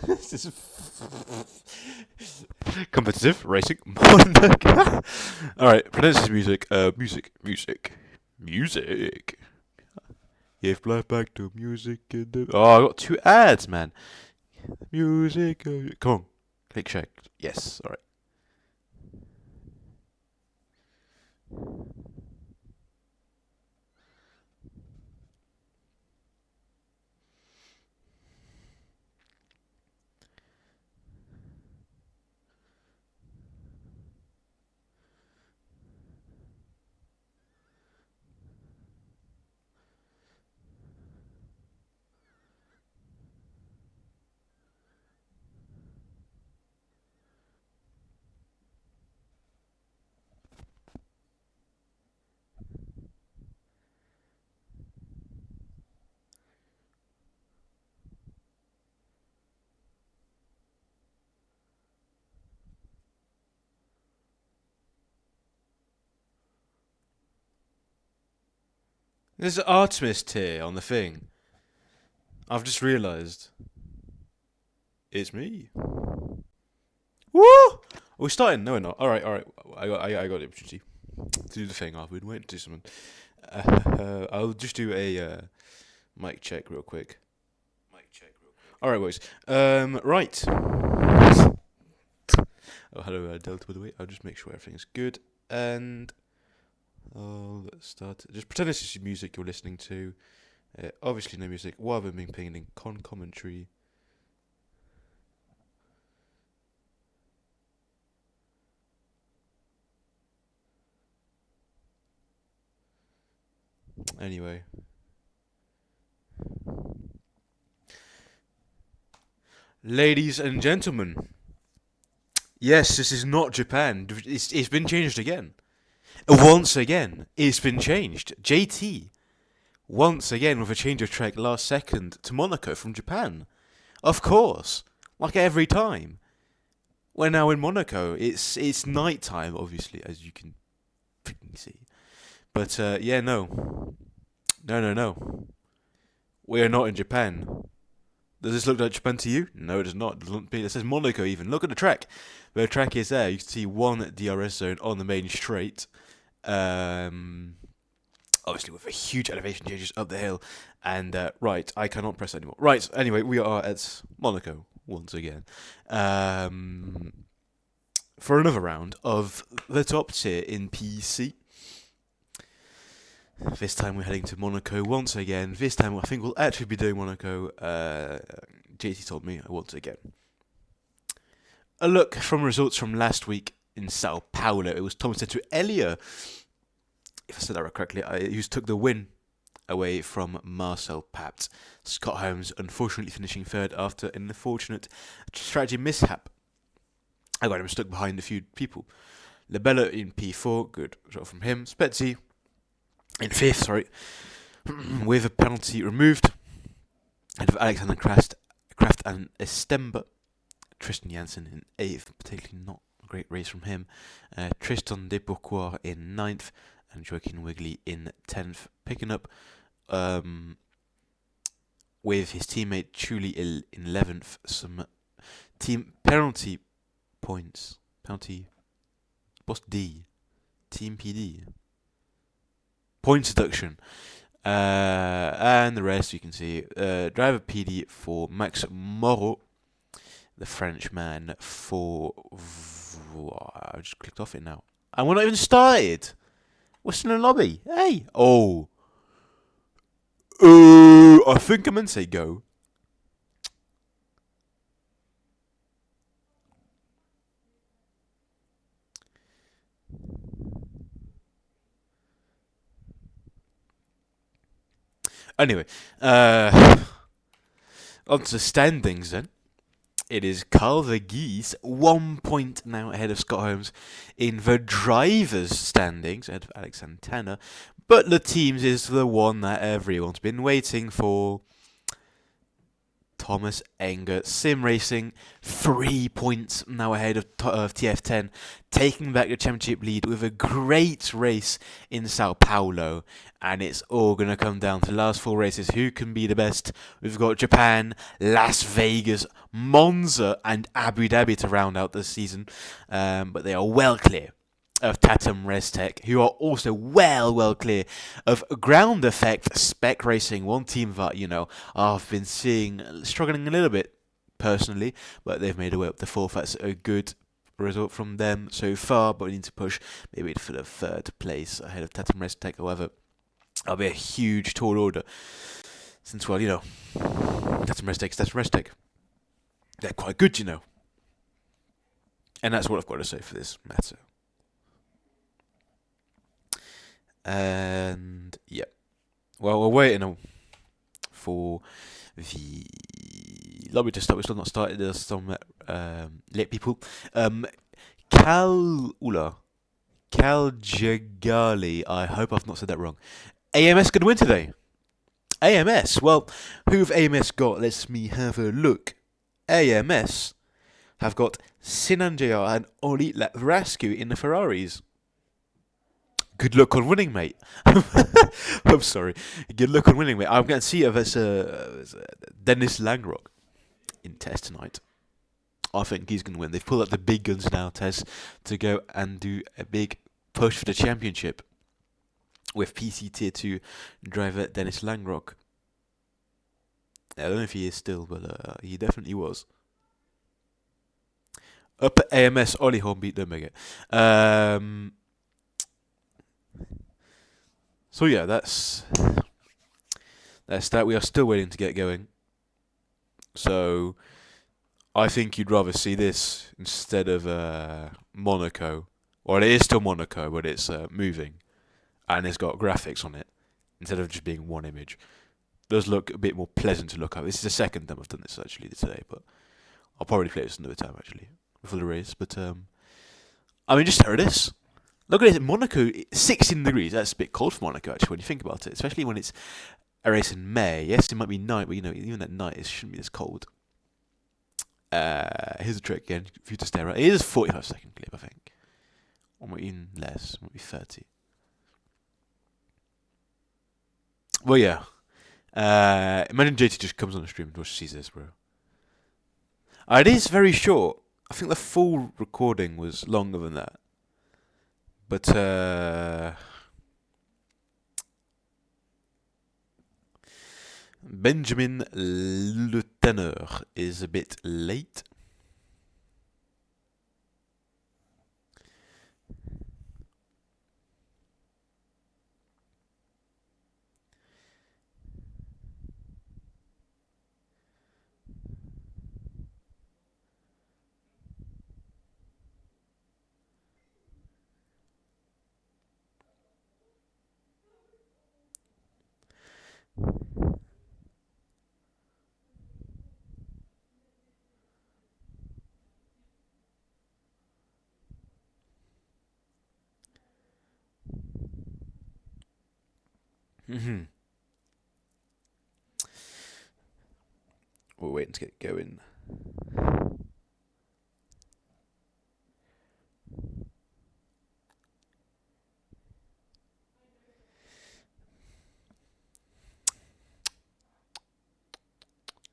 This is competitive racing. Monaco. All right, pronounce music. Music. Give life back to music. Oh, I got 2 ads, man. Music. Come on, click check. Yes. All right. There's an Artemis tier on the thing. I've just realised. It's me. Woo! Are we starting? No, we're not. All right. I got the opportunity to do the thing. I've been waiting to do something. I'll just do a mic check real quick. All right, boys. Right. Oh, hello, Delta. By the way, I'll just make sure everything's good. And let's start. Just pretend this is music you're listening to. Obviously, no music. While I've been pinging commentary. Anyway. Ladies and gentlemen. Yes, this is not Japan. It's been changed again. Once again, it's been changed. JT, once again with a change of track last second to Monaco from Japan. Of course, like every time. We're now in Monaco. It's night time, obviously, as you can freaking see. But yeah, no. We are not in Japan. Does this look like Japan to you? No, it does not. It says Monaco even. Look at the track. The track is there. You can see one DRS zone on the main straight. Obviously with a huge elevation changes up the hill. And right, I cannot press anymore. Right, anyway, we are at Monaco once again. For another round of the top tier in PC. This time we're heading to Monaco once again. This time I think we'll actually be doing Monaco. JT told me once again. A look from results from last week in Sao Paulo. It was Thomas to Elia, if I said that correctly, who took the win away from Marcel Papt. Scott Holmes unfortunately finishing third after an unfortunate strategy mishap. I got him stuck behind a few people. Labella in P4, good result from him. Spezzi in fifth, with a penalty removed. And of Alexander Kraft and Estemba. Tristan Janssen in eighth, particularly not a great race from him. Tristan Despourcois in ninth, and Joaquin Wigley in 10th, picking up with his teammate Chuli in 11th some team penalty points. Penalty. What's D? Team PD. Points deduction. And the rest you can see. Driver PD for Max Moreau. The Frenchman for... I just clicked off it now. And we're not even started. We're still in the lobby. Hey. Oh. I think I meant to say go. Anyway. On to the standings then. It is Carl the Geese, 1 point now ahead of Scott Holmes in the drivers' standings, ahead of Alex Santana. But the teams is the one that everyone's been waiting for. Thomas Enger. Sim Racing, 3 points now ahead of TF10, taking back the championship lead with a great race in Sao Paulo. And it's all going to come down to the last 4 races. Who can be the best? We've got Japan, Las Vegas, Monza, and Abu Dhabi to round out the season. But they are well clear of Tatum Restec, who are also well clear of Ground Effect Spec Racing, one team that, I've been seeing struggling a little bit personally, but they've made a way up to 4th. That's a good result from them so far, but we need to push maybe for the 3rd place ahead of Tatum Restec. However, that'll be a huge tall order, since, well, Tatum Restec. They're quite good, and that's what I've got to say for this matter. And yeah, well, we're waiting for the lobby to start. We've still not started. There's some late people. Kaljagali. I hope I've not said that wrong. AMS going to win today. AMS. Well, who've AMS got? Let me have a look. AMS have got Sinan JR and Oli Lavrascu in the Ferraris. Good luck on winning, mate. I'm sorry. Good luck on winning, mate. I'm going to see if it's Dennis Langrock in Test tonight. I think he's going to win. They've pulled up the big guns now, Tess, to go and do a big push for the championship with PC Tier 2 driver Dennis Langrock. I don't know if he is still, but he definitely was. Up at AMS, Ollie Holm beat them again. So yeah, that's that. We are still waiting to get going. So I think you'd rather see this instead of Monaco. Well, it is still Monaco, but it's moving, and it's got graphics on it instead of just being one image. It does look a bit more pleasant to look at. This is the second time I've done this actually today, but I'll probably play this another time actually before the race. But just hear this. Look at it, Monaco, 16 degrees. That's a bit cold for Monaco, actually, when you think about it. Especially when it's a race in May. Yes, it might be night, but, even at night, it shouldn't be this cold. Here's a trick again for you to stare at. It is a 45-second clip, I think. Or maybe even less. Maybe 30. Well, yeah. Imagine JT just comes on the stream and sees this, bro. It is very short. I think the full recording was longer than that. But, Benjamin Le Teneur is a bit late. We're waiting to get going.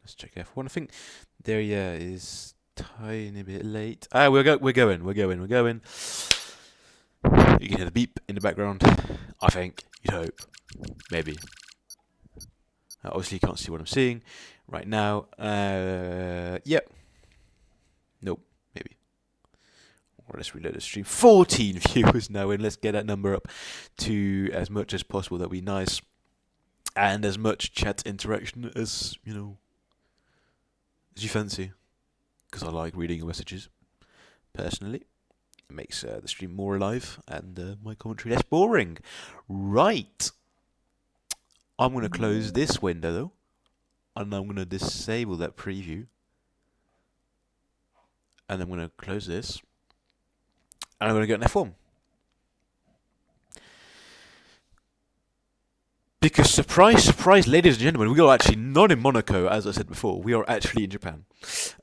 Let's check F1. I think there, is tiny bit late. We're going. You can hear the beep in the background. I think. You'd hope. Maybe. Obviously, you can't see what I'm seeing right now. Yep. Nope. Maybe. Or let's reload the stream. 14 viewers now in. Let's get that number up to as much as possible. That'll be nice. And as much chat interaction as, as you fancy. Because I like reading your messages. Personally. It makes the stream more alive and my commentary less boring. Right. I'm going to close this window, though. And I'm going to disable that preview. And I'm going to close this. And I'm going to get an F1. Because surprise, surprise, ladies and gentlemen, we are actually not in Monaco, as I said before. We are actually in Japan.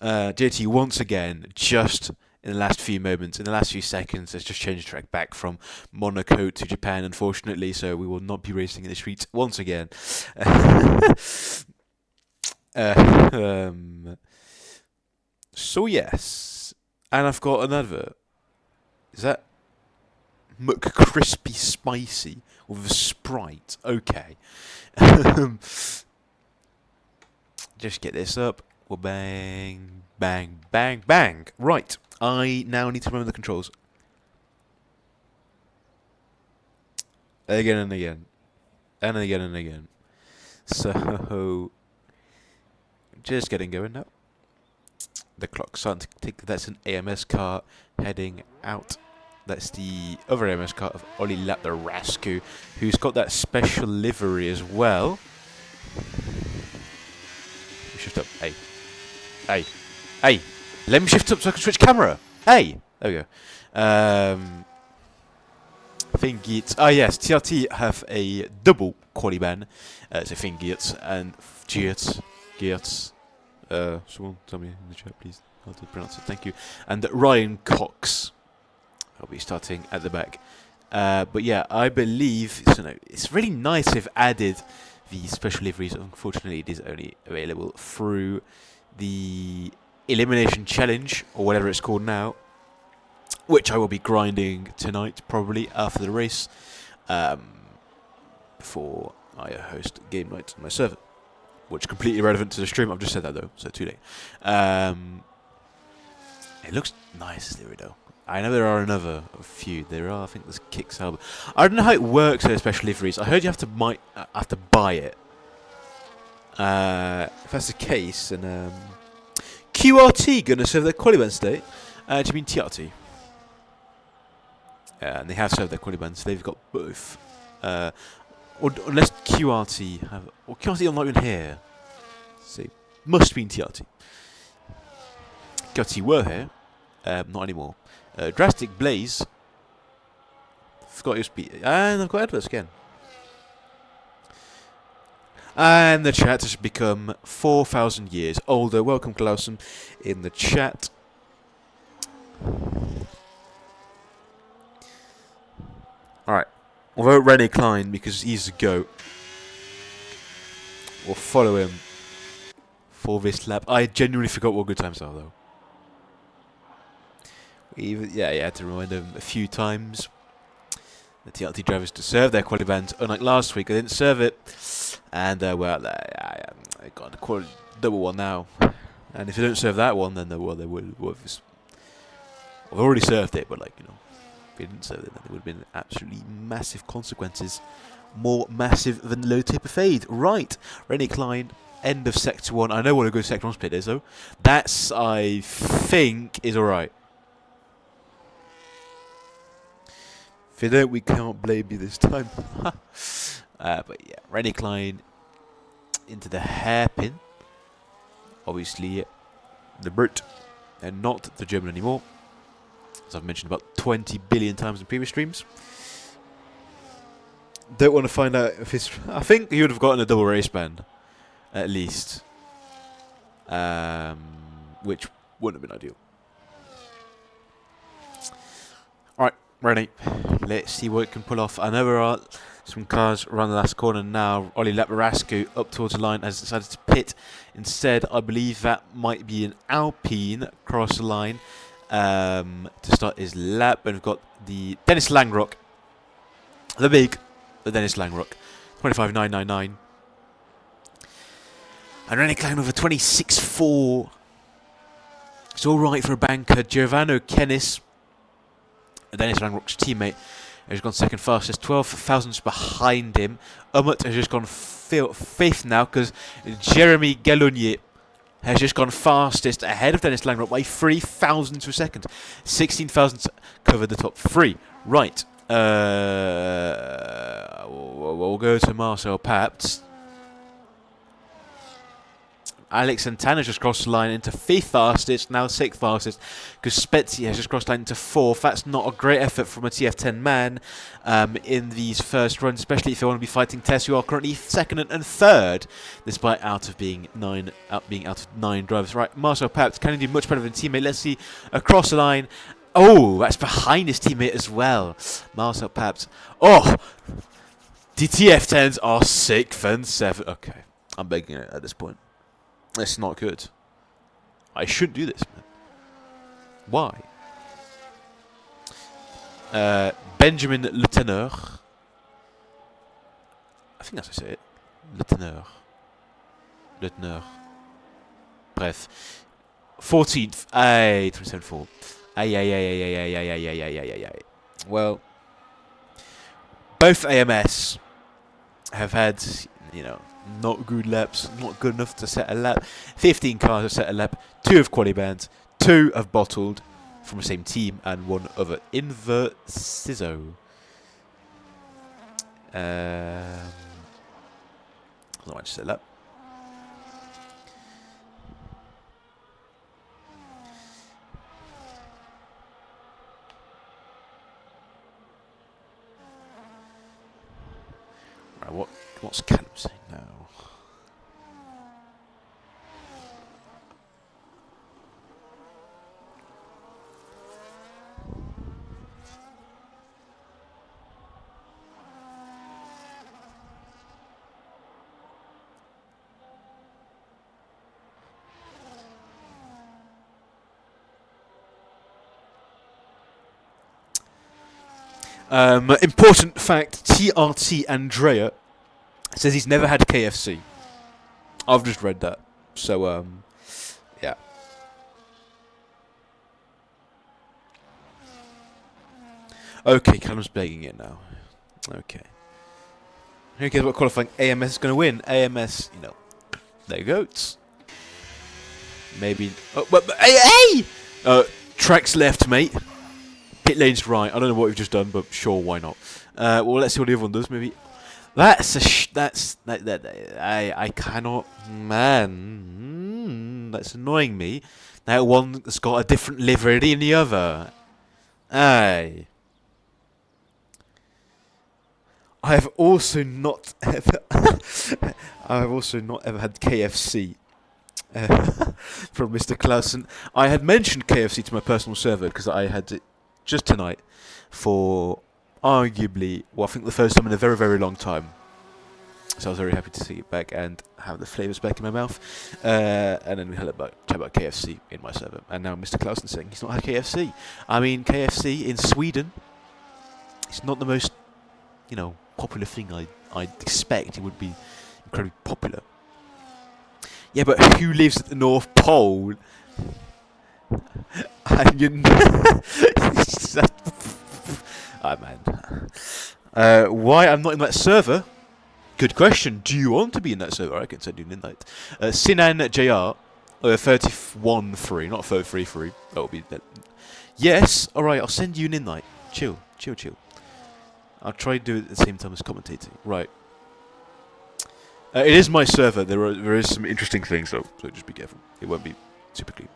JT once again, just in the last few moments, in the last few seconds, has just changed track back from Monaco to Japan, unfortunately. So we will not be racing in the streets once again. So yes, and I've got an advert. Is that McCrispy Spicy with a Sprite? Okay. Just get this up. Well, bang, bang, bang, bang. Right. I now need to remember the controls. Again and again. And again and again. So, just getting going now. The clock's starting to tick. That's an AMS car heading out. That's the other AMS car of Olli Lapparascu, who's got that special livery as well. Shift up. Hey. Hey. Hey. Let me shift up so I can switch camera. Hey. There we go. I think it's... Ah, yes. TRT have a double quali ban. So I think Geertz and Geertz. Someone tell me in the chat, please, how to pronounce it. Thank you. And Ryan Cox. I'll be starting at the back. But yeah, I believe it's really nice they've added the special liveries. Unfortunately, it is only available through the Elimination Challenge, or whatever it's called now, which I will be grinding tonight, probably after the race, before I host game night on my server. Which is completely irrelevant to the stream. I've just said that though, so too late. It looks nice, this livery though. I know there are a few. There are, I think there's Kicks Album. I don't know how it works with special liveries. I heard you have to buy it. If that's the case, then QRT gonna serve their quali ban today. Do you mean TRT? And they have served their quali ban, so they've got both. Or unless QRT have... Or QRT are not even here. So, must be in TRT. QRT were here. Not anymore. Drastic Blaze. Forgot your speed. And I've got adverts again. And the chat has become 4,000 years older. Welcome, Clausen, in the chat. Alright. We'll vote Rennie Klein because he's the GOAT. We'll follow him for this lap. I genuinely forgot what good times are, though. You had to remind him a few times. The TLT drivers to serve their quali bans. Unlike last week, they didn't serve it. And, I got a double one now. And if they don't serve that one, then they will. I've already served it, but, if they didn't serve it, then there would have been absolutely massive consequences. More massive than low taper fade. Right. Rennie Klein, end of Sector 1. I know what a good Sector 1 split is, though. That's, I think, is alright. If you don't, we can't blame you this time. But yeah, Rennie Klein into the hairpin. Obviously, the Brute, and not the German anymore. As I've mentioned about 20 billion times in previous streams. Don't want to find out if his... I think he would have gotten a double race ban, at least. Which wouldn't have been ideal. Alright, Rennie. Let's see what it can pull off. I know there are some cars around the last corner now. Olli Lapparascu up towards the line has decided to pit. Instead, I believe that might be an Alpine across the line to start his lap. And we've got the Dennis Langrock. The Dennis Langrock. 25.999. And Rennie Klein with a 26.4. It's alright for a banker. Giovanni Kennis, Dennis Langrock's teammate, has gone second fastest, 12 thousandths behind him. Umut has just gone fifth now because Jeremy Galunier has just gone fastest ahead of Dennis Langrock by 3 thousandths per second. 16 thousandths covered the top three. Right. We'll go to Marcel Papt. Alex Santana just crossed the line into 5th fastest, now 6th fastest, because Spezia has just crossed the line into 4th. That's not a great effort from a TF10 man in these first runs, especially if they want to be fighting Tess, who are currently 2nd and 3rd, despite being out of 9 drivers. Right, Marcel Paps can he do much better than teammate? Let's see across the line. Oh, that's behind his teammate as well. Marcel Paps. Oh, the TF10s are 6th and 7th. Okay, I'm begging it at this point. It's not good. I shouldn't do this, man. Why? Benjamin Le Teneur. I think that's how I say it. Le Teneur. Le Teneur. Bref. 14th. Aye, 27-4. Aye. Well, both AMS have had, not good laps, not good enough to set a lap. 15 cars have set a lap, 2 have quali banned, 2 have bottled from the same team, and 1 other in the CISO. Not much to set a lap. Right, what's Callum saying now? Important fact, TRT Andrea says he's never had KFC. I've just read that. So, yeah. Okay, Callum's begging it now. Okay. Who cares what qualifying AMS is going to win? AMS, they're goats. Maybe. Oh, but hey! Track's left, mate. Pit lane's right. I don't know what we've just done, but sure, why not? Well, let's see what the other one does. Maybe that's I cannot, man. That's annoying me. That one's got a different livery than the other. Aye. I have also not ever. I have also not ever had KFC. From Mr. Clausen. I had mentioned KFC to my personal server because I had it just tonight for arguably, I think the first time in a very, very long time. So I was very happy to see it back and have the flavours back in my mouth. And then we had chat about KFC in my server. And now Mr. Clausen saying he's not had KFC. I mean, KFC in Sweden, it's not the most, popular thing I'd expect. It would be incredibly popular. Yeah, but who lives at the North Pole? And man. Why I'm not in that server? Good question. Do you want to be in that server? I can send you an invite. Sinan JR, 31-3, not 33-3. That would be. Yes. All right. I'll send you an invite. Chill. I'll try to do it at the same time as commentating. Right. It is my server. There is some interesting things though, so just be careful. It won't be super clean.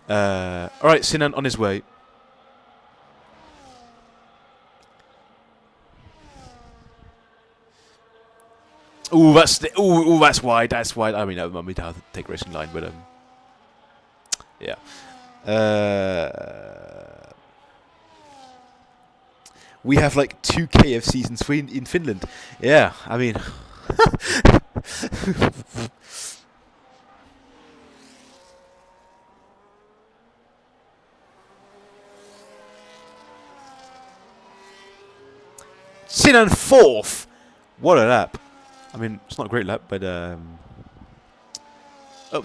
All right, Sinan on his way. Ooh, that's wide. That's wide. I mean, I might have to take racing line, but yeah. We have like 2 KFCs in Sweden, in Finland. Yeah, I mean. Sinan 4th. What a lap. I mean, it's not a great lap, but up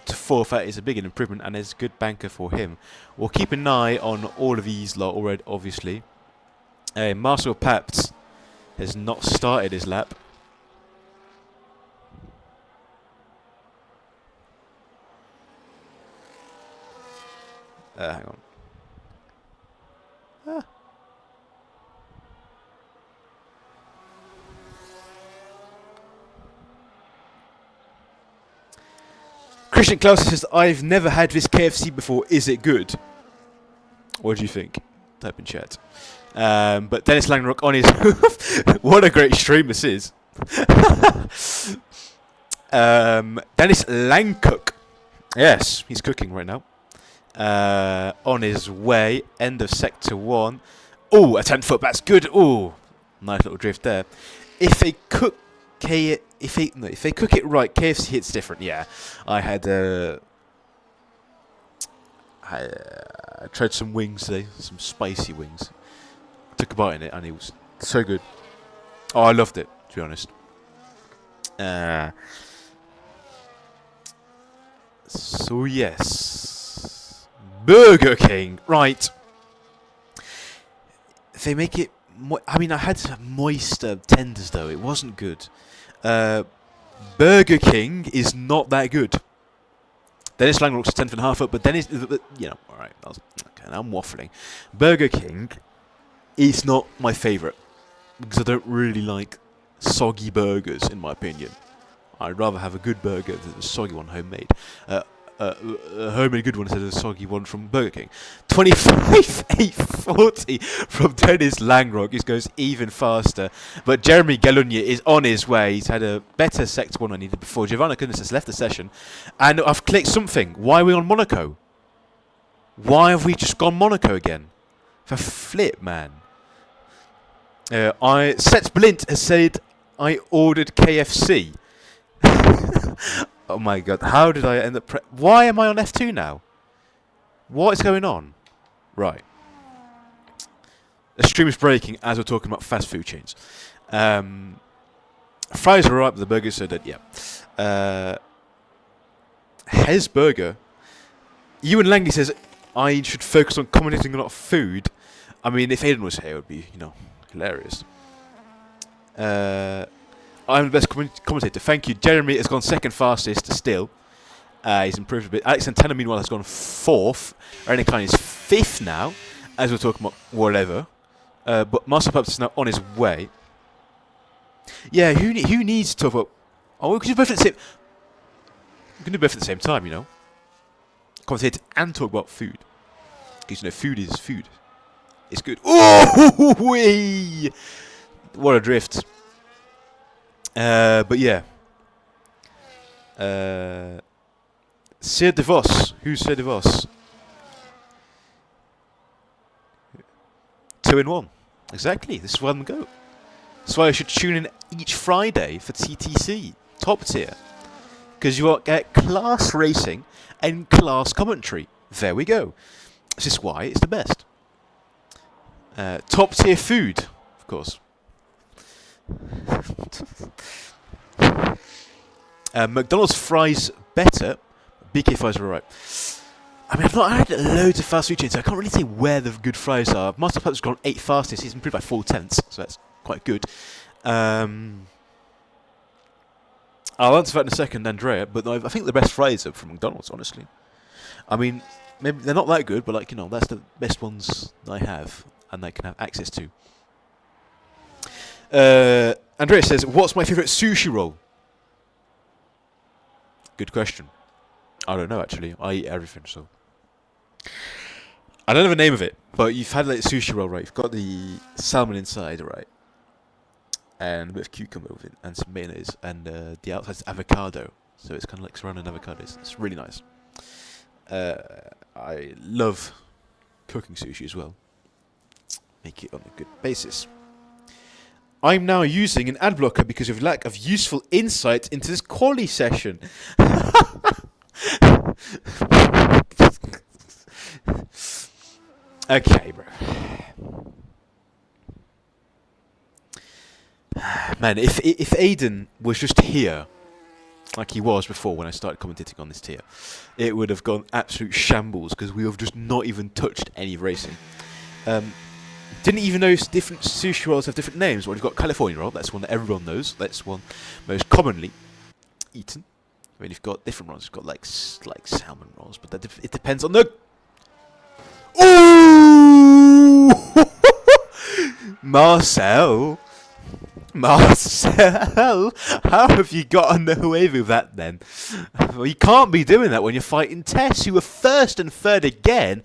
to 4th, that is a big improvement, and there's a good banker for him. We'll keep an eye on all of these lot already, obviously. Marcel Papt has not started his lap. Hang on. Christian Klaus says, I've never had this KFC before. Is it good? What do you think? Type in chat. But Dennis Langrock on his... What a great stream this is. Dennis Langcook. Yes, he's cooking right now. On his way. End of sector 1. Oh, a 10-foot. That's good. Oh, nice little drift there. If they cook if they cook it right, KFC hits different. Yeah, I tried some wings today, some spicy wings. Took a bite in it, and it was so good. Oh, I loved it, to be honest. So yes, Burger King, right? They make it. I mean, I had some moist tenders though. It wasn't good. Burger King is not that good. Dennis Langrock's a 10.5 up, but Dennis, all right. Okay, now I'm waffling. Burger King is not my favourite because I don't really like soggy burgers, in my opinion. I'd rather have a good burger than a soggy one homemade. A homemade good one instead of a soggy one from Burger King. 25.840 from Dennis Langrock. This goes even faster. But Jeremy Galunya is on his way. He's had a better sector 1 I needed before. Giovanna Goodness has left the session. And I've clicked something. Why are we on Monaco? Why have we just gone Monaco again? For flip, man. Seth Blint has said, I ordered KFC. Oh my god, how did I end up... Why am I on F2 now? What is going on? Right. The stream is breaking as we're talking about fast food chains. Fries are alright, but the burgers are dead, yeah. Hez Burger. Ewan Langley says, I should focus on commentating a lot of food. I mean, if Aiden was here, it would be, hilarious. I'm the best commentator. Thank you. Jeremy has gone second fastest still. He's improved a bit. Alex Santana, meanwhile, has gone fourth. Ernie Klein is fifth now, as we're talking about whatever. But Master Pups is now on his way. Yeah, who needs to talk about... Oh, we can do both at the same... We can do both at the same time, Commentate and talk about food. Because, food is food. It's good. Oh, wee! What a drift. But yeah. Sir DeVos. Who's Sir DeVos? 2 in 1. Exactly. This is where I'm going to go. That's why I should tune in each Friday for TTC. Top tier. Because you get class racing and class commentary. There we go. This is why it's the best. Top tier food, of course. McDonald's fries better. BK fries are alright. I mean, I've not had loads of fast food chains, so I can't really say where the good fries are. Master Pup's gone 8 fastest. He's improved by 4/10, so that's quite good. I'll answer that in a second, Andrea, but I think the best fries are from McDonald's, honestly. I mean, maybe they're not that good, but that's the best ones I have and I can have access to. Andrea says, what's my favourite sushi roll? Good question. I don't know, actually. I eat everything, so... I don't know the name of it, but you've had sushi roll, right? You've got the salmon inside, right? And a bit of cucumber with it, and some mayonnaise, and the outside's avocado. So it's kind of like surrounding avocados. It's really nice. I love cooking sushi as well. Make it on a good basis. I'm now using an ad blocker because of lack of useful insight into this quali session. Okay, bro. Man, if Aiden was just here, like he was before when I started commentating on this tier, it would have gone absolute shambles because we have just not even touched any racing. Didn't even know different sushi rolls have different names. Well, you've got California roll, that's one that everyone knows. That's one most commonly eaten. I mean, you've got different rolls. You've got like salmon rolls, but it depends on the... Ooh! Marcel! Marcel, how have you gotten away with that then? Well, you can't be doing that when you're fighting Tess, who were first and third again,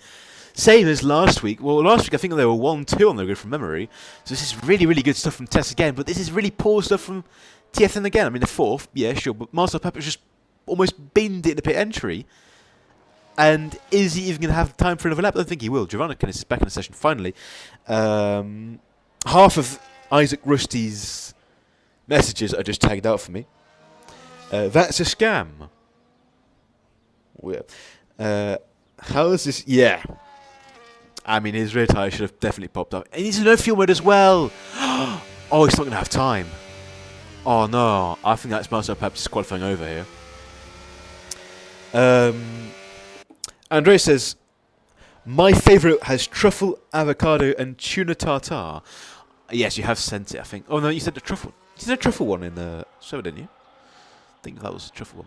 same as last week. Well, last week I think they were 1-2 on the grid from memory, so this is really, really good stuff from Tess again, but this is really poor stuff from TFN again. I mean, the fourth, yeah, sure, but Marcel Pepper's just almost binned it in the pit entry. And is he even going to have time for another lap? I don't think he will. Giovanni is back in the session finally. Half of Isaac Rusty's messages are just tagged out for me. That's a scam. How is this? Yeah. I mean, his rear tyre should have definitely popped up. And he's in no fuel mode as well. Oh, he's not going to have time. Oh, no. I think that's Marcel Pepper's qualifying over here. Andre says, my favourite has truffle, avocado, and tuna tartare. Yes, you have sent it, I think. Oh, no, you sent a truffle. You sent a truffle one in the show, didn't you? I think that was a truffle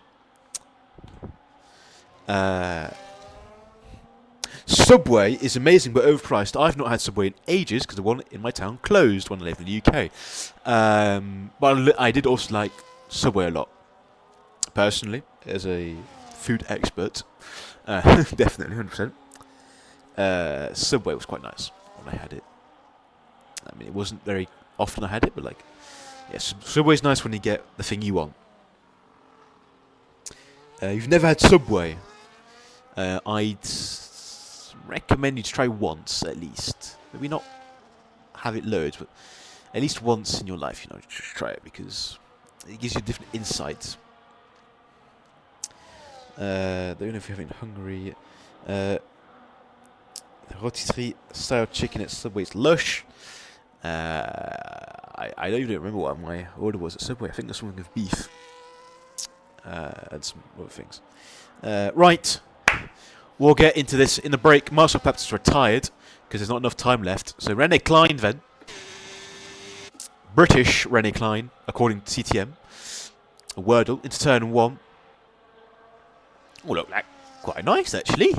one. Subway is amazing but overpriced. I've not had Subway in ages because the one in my town closed when I lived in the UK. But I did also like Subway a lot, personally, as a food expert. Definitely, 100%. Subway was quite nice when I had it. I mean, it wasn't very often I had it, but like, yes, Subway's nice when you get the thing you want. You've never had Subway. I'd recommend you to try once at least. Maybe not have it loads, but at least once in your life, just try it because it gives you different insights. Don't know if you're having Hungary. The rotisserie style chicken at Subway's lush. I don't even remember what my order was at Subway. I think there's something with beef and some other things. Right, we'll get into this in the break. Marcel Pepper's retired because there's not enough time left. So René Klein then. British René Klein, according to CTM. A Wordle into turn 1. Oh, look, like quite nice actually.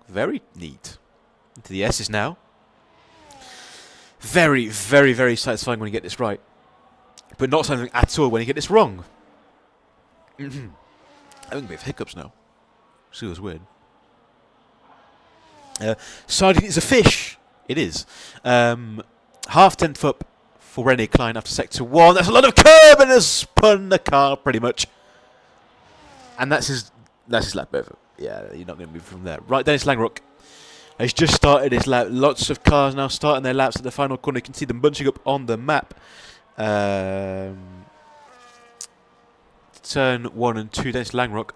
Very neat. Into the S's now. Very, very, very satisfying when you get this right. But not something at all when you get this wrong. I'm having a bit of hiccups now. Feels weird. Sardine is a fish. It is. Half 10th up for René Klein after sector 1. That's a lot of curb and has spun the car pretty much. And that's his lap over. Yeah, you're not going to move from there. Right, Dennis Langrock has just started his lap. Lots of cars now starting their laps at the final corner. You can see them bunching up on the map. Turn 1 and 2, Dennis Langrock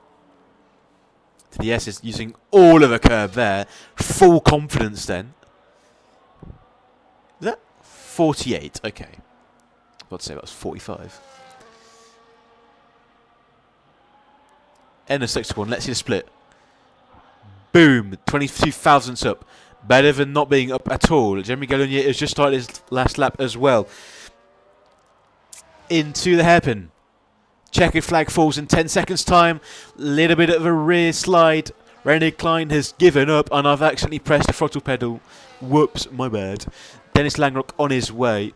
to the S's using all of the curb there. Full confidence then. Is that 48? Okay. I was about to say that was 45. End of sector 1. Let's see the split. Boom. 22 thousandths up. Better than not being up at all. Jeremy Gallonier has just started his last lap as well. Into the hairpin. Checkered flag falls in 10 seconds time. Little bit of a rear slide. René Klein has given up and I've accidentally pressed the throttle pedal. Whoops, my bad. Dennis Langrock on his way.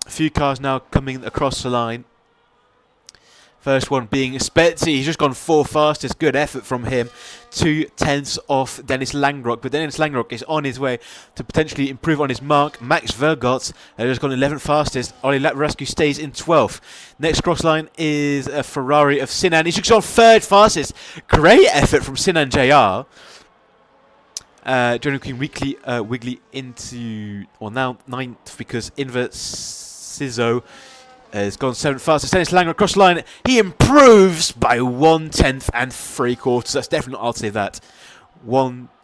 A few cars now coming across the line. First one being Spetzi. He's just gone 4 fastest. Good effort from him. 2 tenths off Dennis Langrock. But Dennis Langrock is on his way to potentially improve on his mark. Max Vergotz has just gone 11th fastest. Ollie Laparascu stays in 12th. Next cross line is a Ferrari of Sinan. He's just gone 3rd fastest. Great effort from Sinan JR. Johnny Queen Wiggly into, well, now 9th because Inver Sizzo has gone 7th fastest. Dennis Langer across the line. He improves by 1/10 and 3/4. That's definitely, I'll say that.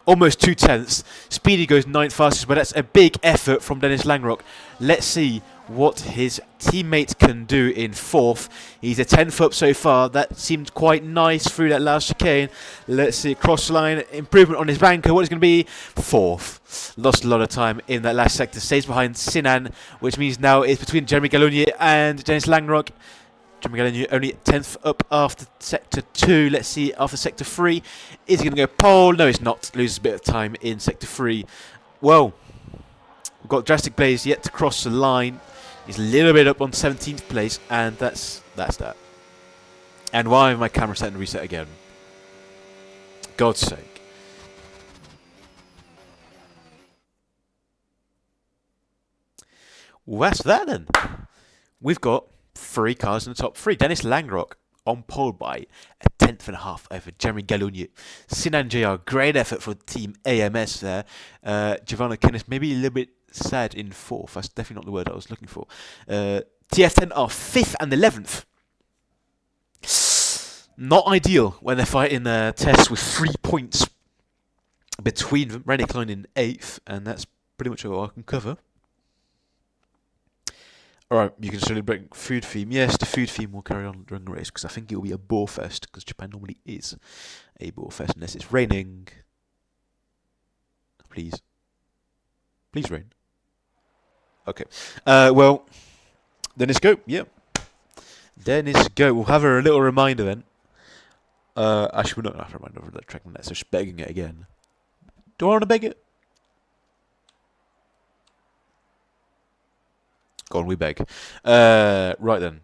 Almost 2 tenths. Speedy goes 9th fastest, but that's a big effort from Dennis Langrock. Let's see what his teammate can do in 4th. He's a 10th up so far. That seemed quite nice through that last chicane. Let's see, cross line, improvement on his banker. What is going to be? 4th. Lost a lot of time in that last sector. Stays behind Sinan, which means now it's between Jeremy Gallonier and Dennis Langrock. Jeremy Gallonier only 10th up after sector 2. Let's see, after sector 3. Is he going to go pole? No, he's not. Loses a bit of time in sector 3. Well, we've got Drastic Blaze yet to cross the line. He's a little bit up on 17th place, and that's that. And why my camera set and reset again? God's sake. Well, that's that then. We've got 3 cars in the top 3. Dennis Langrock on pole by a 10.5 over Jeremy Gallonier. Sinan JR, great effort for Team AMS there. Giovanna Kenneth, maybe a little bit sad in 4th. That's definitely not the word I was looking for. TF10 are 5th and 11th. Not ideal when they're fighting tests with 3 points between them. Rennie Klein in 8th, and that's pretty much all I can cover. Alright, you can certainly bring food theme. Yes, the food theme will carry on during the race, because I think it will be a bore fest, because Japan normally is a bore fest, unless it's raining. Please. Please rain. Okay. Well, then let's go. Yeah. Then let's go. We'll have a little reminder then. Actually, we're not going to have a reminder of the track, so just begging it again. Do I want to beg it? Go on, we beg. Right then.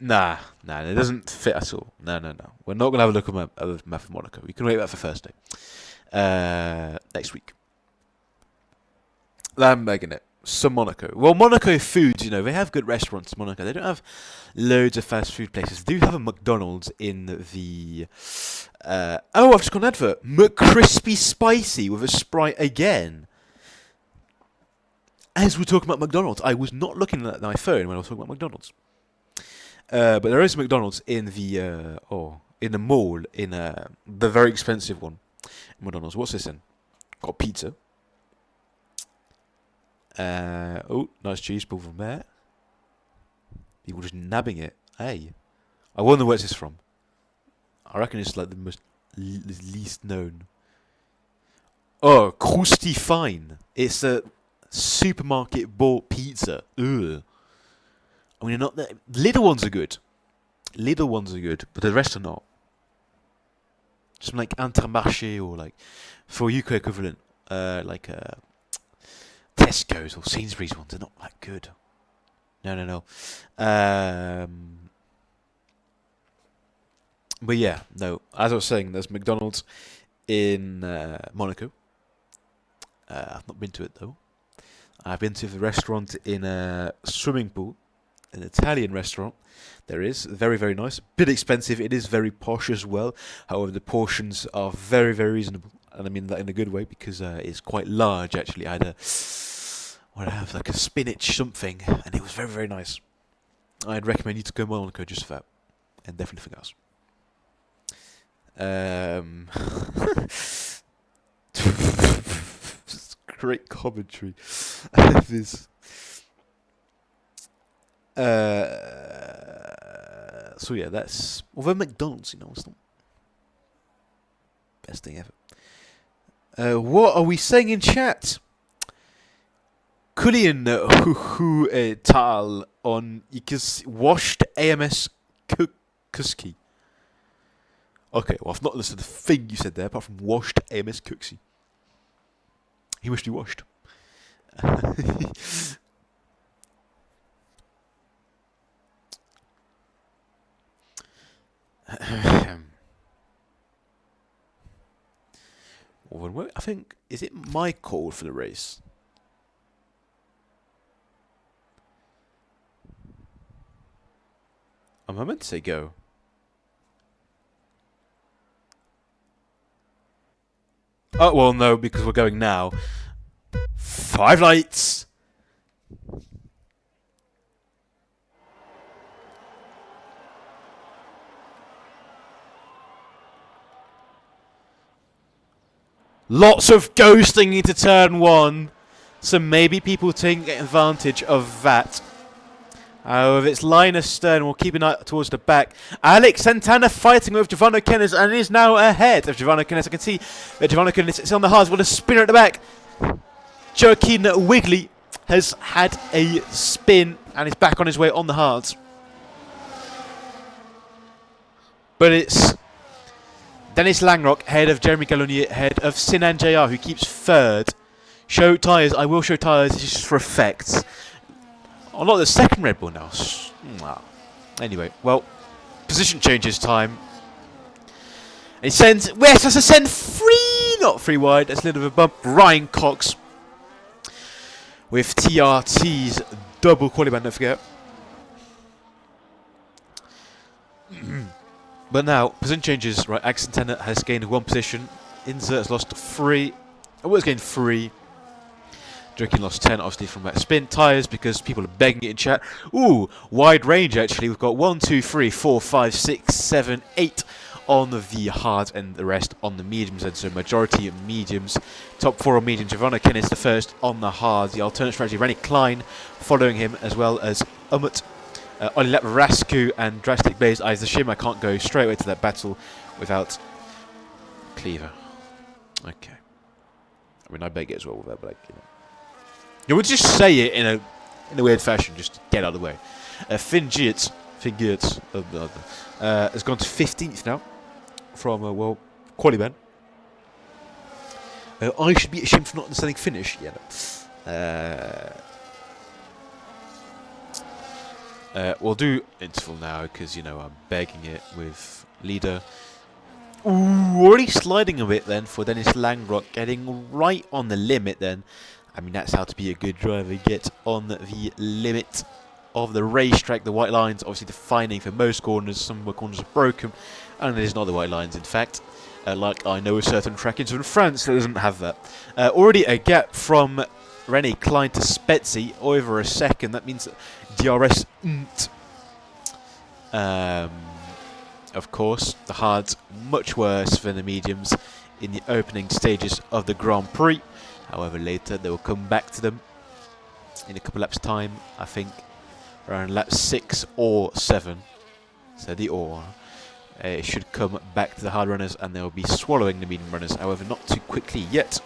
Nah, it doesn't fit at all. No. We're not going to have a look at the map of Monaco. We can wait that for Thursday. Next week. I'm begging it. Some Monaco. Well, Monaco foods, they have good restaurants in Monaco. They don't have loads of fast food places. They do have a McDonald's in the... I've just got an advert. McCrispy Spicy with a Sprite again. As we're talking about McDonald's, I was not looking at my phone when I was talking about McDonald's. But there is McDonald's in the mall, in the very expensive one. McDonald's. What's this in? Got pizza. Nice cheese ball from there. People just nabbing it. Hey, I wonder where's this from. I reckon it's like the most least known. Oh, Krusty Fine. It's a supermarket bought pizza. Ugh. I mean, not that little ones are good. Little ones are good, but the rest are not. Some like Intermarché or like for UK equivalent, like Tesco's or Sainsbury's ones are not that good. No. But yeah, no. As I was saying, there's McDonald's in Monaco. I've not been to it though. I've been to the restaurant in a swimming pool, an Italian restaurant. There is very, very nice. A bit expensive. It is very posh as well. However, the portions are very, very reasonable, and I mean that in a good way because it's quite large. Actually, I had like a spinach something, and it was very, very nice. I'd recommend you to go to Monaco just for that, and definitely nothing else. Great commentary. This. So yeah, that's although McDonald's, it's not best thing ever. What are we saying in chat? Kulian tal on washed AMS Kuski. Okay, well I've not listened to the thing you said there apart from washed AMS Cooksy. He must be washed. I think, is it my call for the race? Am I meant to say go? Oh, well, no, because we're going now. 5 lights! Lots of ghosting into turn 1. So maybe people take advantage of that. However, it's Linus Stern. We'll keep an eye towards the back. Alex Santana fighting with Giovanna Kenneth and is now ahead of Giovanna Kenneth. I can see that Giovanna Kenneth is on the hards with a spinner at the back. Joaquin Wigley has had a spin and is back on his way on the hards. But it's Dennis Langrock ahead of Jeremy Gallonier, ahead of Sinan JR, who keeps third. Show tyres. I will show tyres just for effect. Oh, not the second Red Bull now. Anyway, well, position changes time. He sends West has to send free, not free wide. That's a little bit of a bump. Ryan Cox with TRT's double quality band, don't forget. But now, position changes, right, Accentana has gained 1 position. Inzer has lost 3. Oh, has gained 3. Drinking lost 10, obviously, from that spin. Tyres, because people are begging it in chat. Ooh, wide range, actually. We've got 1, 2, 3, 4, 5, 6, 7, 8 on the hard and the rest on the mediums. And so majority of mediums. Top 4 on mediums. Giovanna Kennis the first on the hard. The alternate strategy, Rennie Klein following him, as well as Umut. Olilep Rasku and Drastic Blaze. It's a shame I can't go straight away to that battle without Cleaver. Okay. I mean, I beg it as well with that, but you would just say it in a weird fashion, just to get out of the way. Finn Geertz has gone to 15th now from Qualiban. I should be ashamed for not understanding Finnish. Yeah, no. We'll do interval now because, I'm begging it with leader. Ooh, already sliding a bit then for Dennis Langrock, getting right on the limit then. I mean, that's how to be a good driver. Get on the limit of the racetrack. The white lines obviously defining for most corners. Some corners are broken, and it is not the white lines, in fact. Like I know a certain track in France that doesn't have that. Already a gap from Rennie Klein to Spetzi over a second. That means that DRS of course, the hards much worse than the mediums in the opening stages of the Grand Prix. However, later they will come back to them in a couple laps' time. I think around lap 6 or 7. So the or should come back to the hard runners, and they will be swallowing the medium runners. However, not too quickly yet.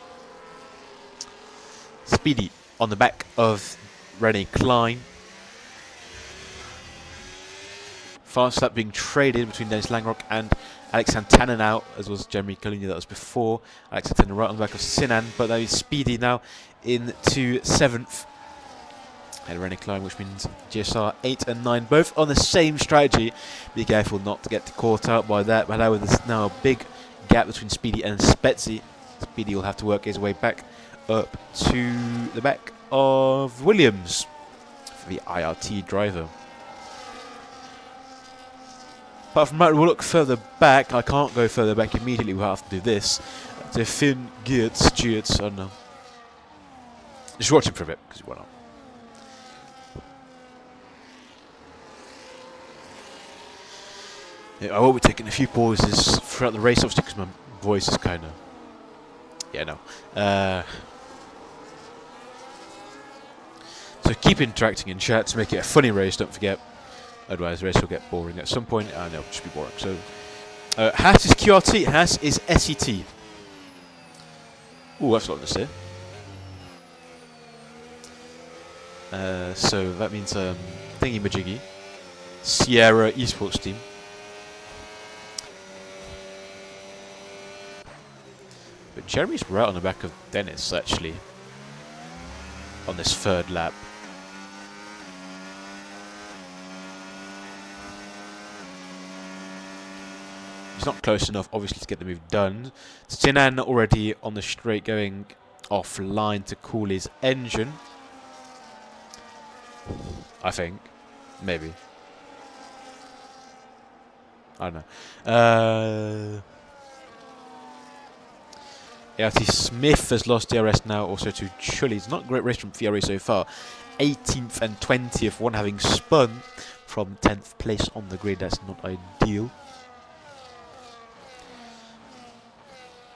Speedy on the back of Rennie Klein. Fast lap being traded between Dennis Langrock and Alex Santana now, as was Jeremy Colina, that was before. Alex Santana right on the back of Sinan, but now he's Speedy now into 7th. And Rennie Klein, which means GSR 8 and 9, both on the same strategy. Be careful not to get caught out by that. But now there's now a big gap between Speedy and Spetzi. Speedy will have to work his way back up to the back of Williams for the IRT driver. Apart from that, we'll look further back. I can't go further back immediately. We'll have to do this. To Finn Geertz, I don't know. Just watch him for a bit, because why not? Yeah, I will be taking a few pauses throughout the race, obviously, because my voice is kind of... Yeah, no. So keep interacting in chat to make it a funny race, don't forget. Otherwise, the race will get boring at some point. No, it'll just be boring. So, Haas is QRT, Haas is SET. Ooh, that's a lot to say. So that means Thingy Majiggy, Sierra Esports team. But Jeremy's right on the back of Dennis, actually, on this third lap. He's not close enough, obviously, to get the move done. Sinan already on the straight, going offline to cool his engine. I think. Maybe. I don't know. ART Smith has lost DRS now, also to Chully. It's not a great race from Fiore so far. 18th and 20th, one having spun from 10th place on the grid. That's not ideal.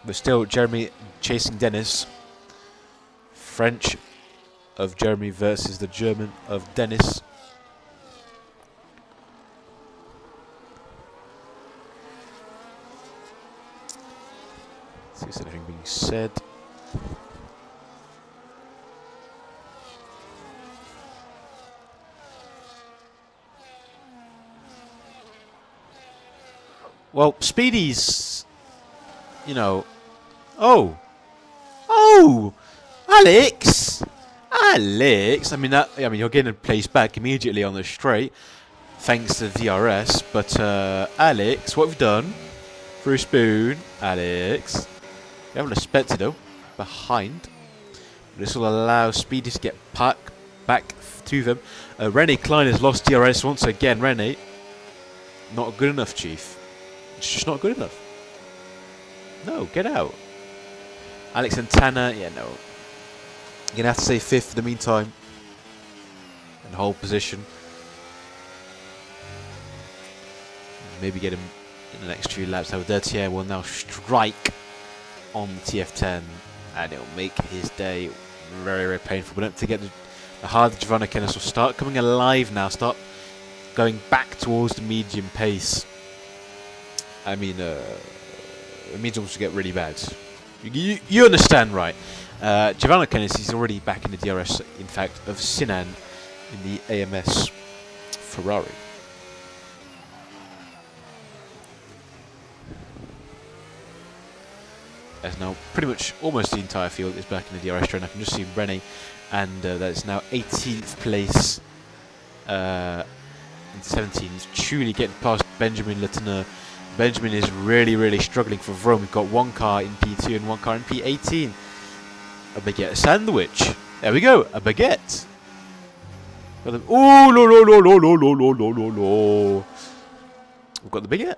But still, Jeremy chasing Dennis. French of Jeremy versus the German of Dennis. See if there's anything being said. Well, Speedy's, you know... Oh! Alex! Alex! I mean, you're getting a place back immediately on the straight, thanks to DRS. But Alex, what have you done? Through spoon, Alex. You haven't respected though. Behind. This will allow Speedy to get back to them. Rene Klein has lost DRS once again. Rene, not good enough, Chief. It's just not good enough. No, get out. Alex and Tanner, yeah, no. You're gonna have to say fifth for the meantime. And hold position. Maybe get him in the next few laps. However, Dertier will now strike on the TF10, and it'll make his day very, very painful. But don't forget the hard Giovanna Kennis will start coming alive now. Start going back towards the medium pace. I mean, the mediums will get really bad. You understand, right? Giovanna Kennis is already back in the DRS, in fact, of Sinan in the AMS Ferrari. As now pretty much almost the entire field is back in the DRS train. I can just see Rene, and that's now 18th place and 17th. Truly getting past Benjamin Letourneur. Benjamin is really, really struggling for Rome. We've got one car in P2 and one car in P18. A baguette sandwich. There we go. A baguette. Oh, no. We've got the baguette.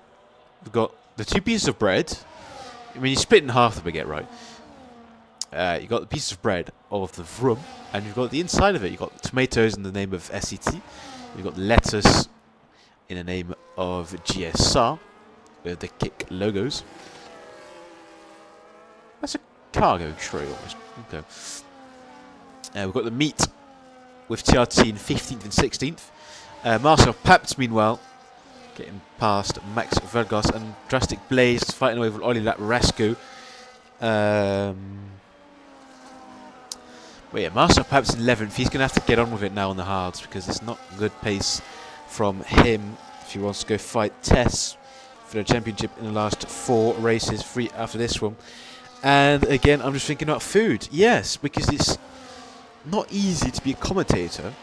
We've got the two pieces of bread. I mean, you split in half the baguette, right? You've got the piece of bread of the Vroom, and you've got the inside of it. You've got tomatoes in the name of SET. You've got lettuce in the name of GSR, with the kick logos. That's a cargo tray almost. Okay. We've got the meat with TRT in 15th and 16th. Marcel Papt, meanwhile, getting past Max Vergas and Drastic Blaze, fighting away with Oli Laparascu. But yeah, Marcel Pap's in 11th. He's going to have to get on with it now on the hards because it's not good pace from him if he wants to go fight Tess for the championship in the last 4 races, 3 after this one. And again, I'm just thinking about food. Yes, because it's not easy to be a commentator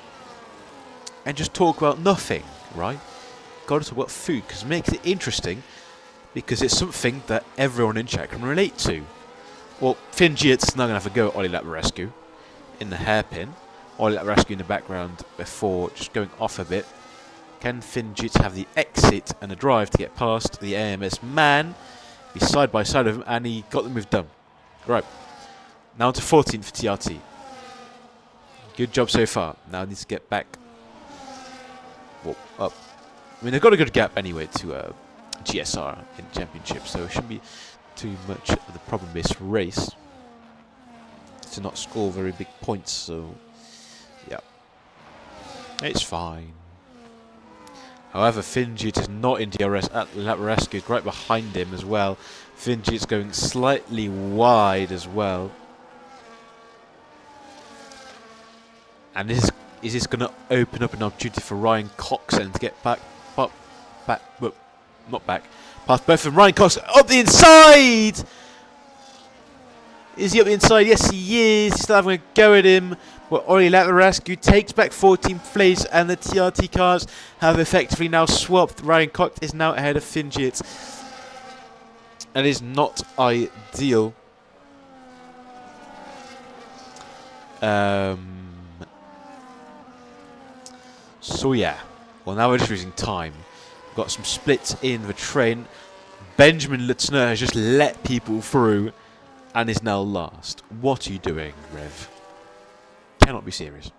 and just talk about nothing, right? Got to talk about food because it makes it interesting because it's something that everyone in chat can relate to. Well, Finn Giet's now going to have a go at Oli Laparascu in the hairpin. Oli Laparascu in the background before just going off a bit. Can Finn Giet have the exit and the drive to get past the AMS man? He's side by side of him and he got the move done. Right. Now to 14th for TRT. Good job so far. Now needs to get back. Well, up. I mean, they've got a good gap anyway to GSR in the championship, so it shouldn't be too much of the problem this race to not score very big points. So, yeah, it's fine. However, Finjit is not in DRS. Laparascu is right behind him as well. Finjit's going slightly wide as well. And is this going to open up an opportunity for Ryan Cox and to get back, not back, past both of them. Ryan Cox up the inside! Is he up the inside? Yes, he is. He's still having a go at him. Well, Oli Laparascu takes back 14th place, and the TRT cars have effectively now swapped. Ryan Cox is now ahead of Finjit. That is not ideal. So yeah, well now we're just losing time. We've got some splits in the train. Benjamin Letourneur has just let people through and is now last. What are you doing, Rev? Cannot be serious.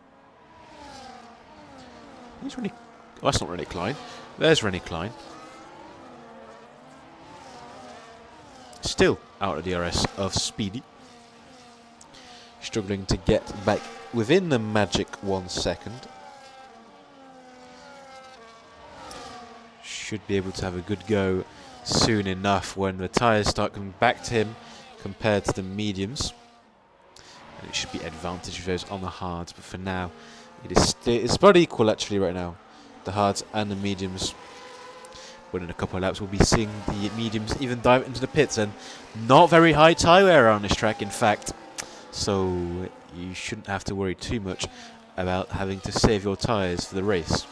He's Rennie. Oh, that's not Rennie Klein. There's Rennie Klein. Still out of DRS of Speedy. Struggling to get back within the magic 1 second. Should be able to have a good go soon enough when the tyres start coming back to him compared to the mediums. And it should be advantage of those on the hards, but for now it's about equal actually right now, the hards and the mediums. But in a couple of laps we'll be seeing the mediums even dive into the pits, and not very high tyre wear on this track. In fact, so you shouldn't have to worry too much about having to save your tyres for the race.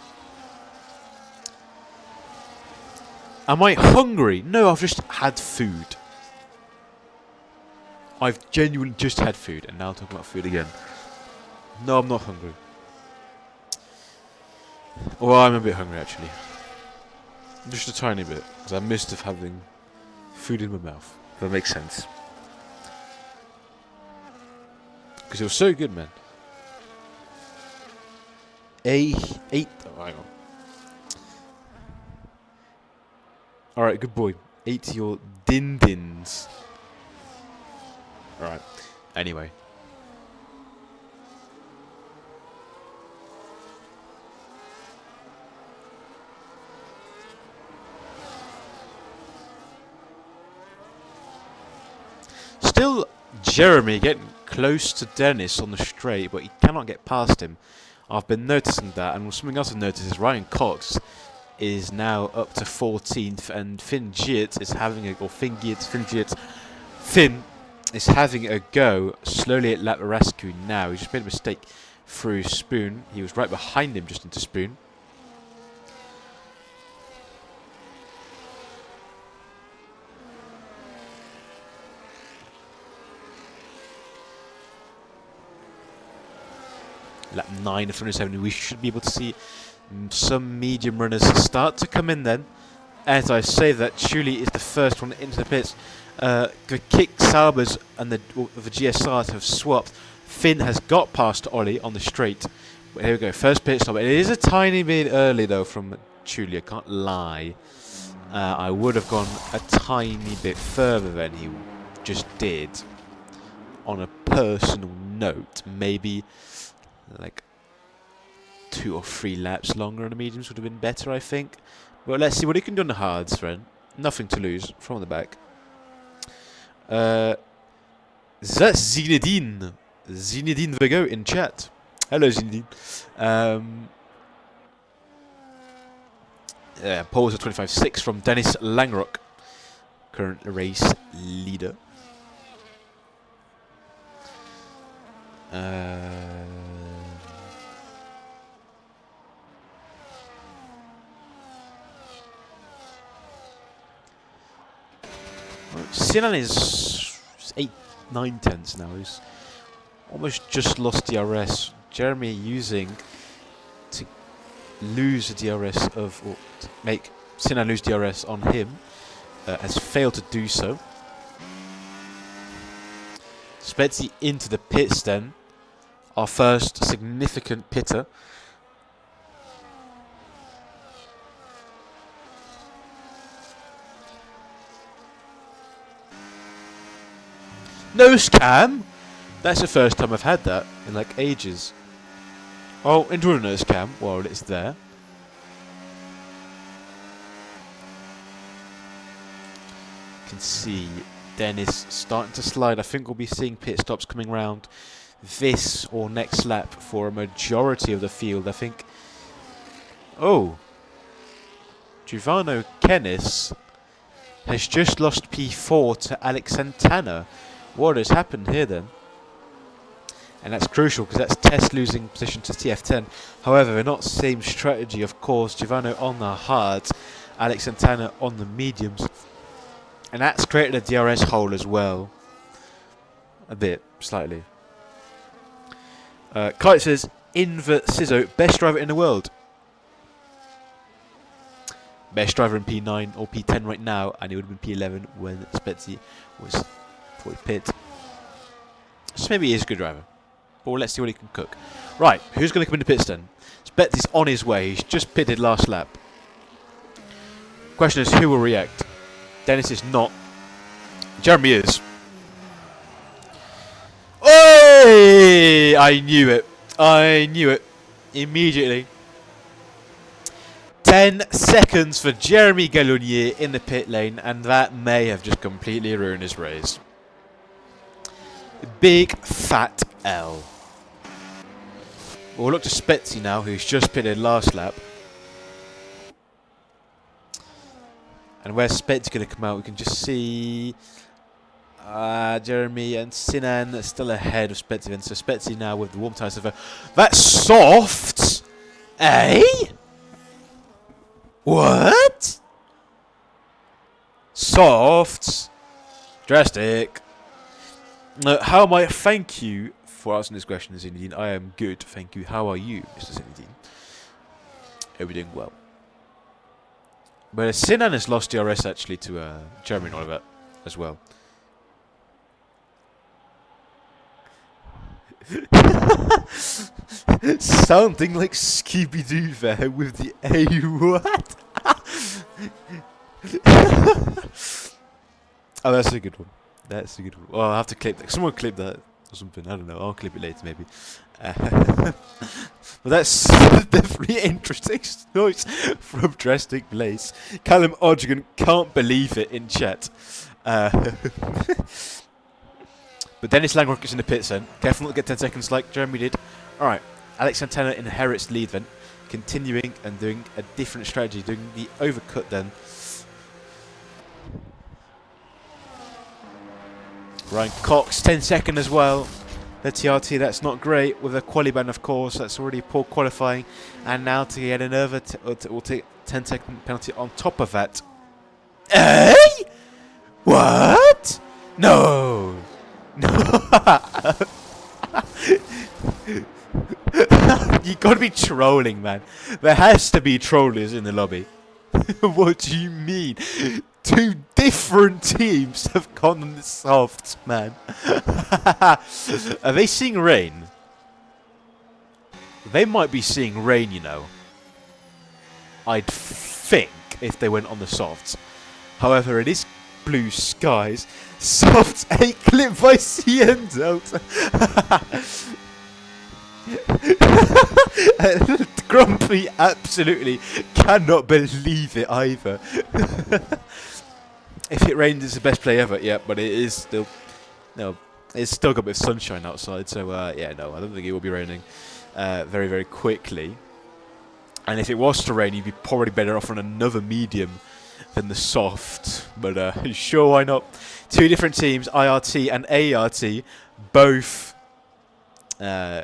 Am I hungry? No, I've just had food. I've genuinely just had food, and now I'm talking about food again. No, I'm not hungry. Well, I'm a bit hungry, actually. Just a tiny bit, because I missed of having food in my mouth. If that makes sense. Because it was so good, man. Oh, hang on. Alright, good boy. Ate your din-dins. Alright. Anyway. Still Jeremy getting close to Dennis on the straight, but he cannot get past him. I've been noticing that, and something else I've noticed is Ryan Cox is now up to 14th, and Finn is having a go slowly at Laparascu now. He just made a mistake through Spoon. He was right behind him just into Spoon. Lap 9 of 170, we should be able to see some medium runners start to come in then. As I say that, Chuli is the first one into the pits. The kick Saubers and the GSRs have swapped. Finn has got past Ollie on the straight. Here we go, first pit stop. It is a tiny bit early though from Chuli, I can't lie. I would have gone a tiny bit further than he just did. On a personal note, maybe like 2 or 3 laps longer on the mediums would have been better, I think. But let's see what he can do on the hards, friend. Nothing to lose from the back. That's Zinedine. Zinedine Vigo in chat. Hello, Zinedine. Pole at 25.6 from Dennis Langrock, current race leader. Sinan is 8-9 tenths now. He's almost just lost DRS. Jeremy using to lose the DRS of, or to make Sinan lose DRS on him, has failed to do so. Spetsy into the pits then. Our first significant pitter. Nose cam? That's the first time I've had that in like ages. Oh, into a nose cam while it's there. You can see Dennis starting to slide. I think we'll be seeing pit stops coming round this or next lap for a majority of the field. I think. Oh, Giovanni Kennis has just lost P4 to Alex Santana. What has happened here then? And that's crucial because that's Test losing position to TF10. However, they're not same strategy, of course. Giovanni on the hards, Alex Santana on the mediums. And that's created a DRS hole as well. A bit, slightly. Kite says, Inver Sizzo, best driver in the world. Best driver in P9 or P10 right now, and he would have been P11 when Spetsy was for his pit. So maybe he is a good driver. But let's see what he can cook. Right, who's going to come into pits then? Spetsy's on his way. He's just pitted last lap. Question is, who will react? Dennis is not. Jeremy is. Oh! I knew it. I knew it. Immediately. 10 seconds for Jeremy Gallonier in the pit lane, and that may have just completely ruined his race. Big fat L. We'll look to Spetsy now, who's just pitted last lap. And where's Spetsy going to come out? We can just see Jeremy and Sinan still ahead of Spetsy, and so Spetsy now with the warm tires over. That's soft, eh? What? Soft, drastic. How am I? Thank you for asking this question, Zinedine. I am good, thank you. How are you, Mr. Zinedine? Are we doing well? But Sinan has lost DRS actually to Jeremy and Oliver as well. Sounding like Scooby-Doo there with the A what? Oh, that's a good one. That's a good one. Well, I'll have to clip that. Someone clip that or something. I don't know. I'll clip it later maybe. But that's definitely interesting noise from Drastic Blaze. Callum Odrigan can't believe it in chat. But Dennis Langrock is in the pits then. Careful not to get 10 seconds like Jeremy did. Alright, Alex Santana inherits lead then. Continuing and doing a different strategy, doing the overcut then. Ryan Cox, 10-second as well. The TRT, that's not great. With a quali ban, of course, that's already poor qualifying. And now to get another we'll take 10-second penalty on top of that. Eh? What? No. No. You gotta be trolling, man. There has to be trollers in the lobby. What do you mean? Two different teams have gone on the softs, man. Are they seeing rain? They might be seeing rain, you know. I'd think if they went on the softs. However, it is blue skies. Softs 8 clip by CN Delta. Grumpy absolutely cannot believe it either. If it rains, it's the best play ever. Yeah, but it is still it's still got a bit of sunshine outside. So yeah, no, I don't think it will be raining very, very quickly. And if it was to rain, you'd be probably better off on another medium than the soft. But sure, why not? Two different teams, IRT and ART, both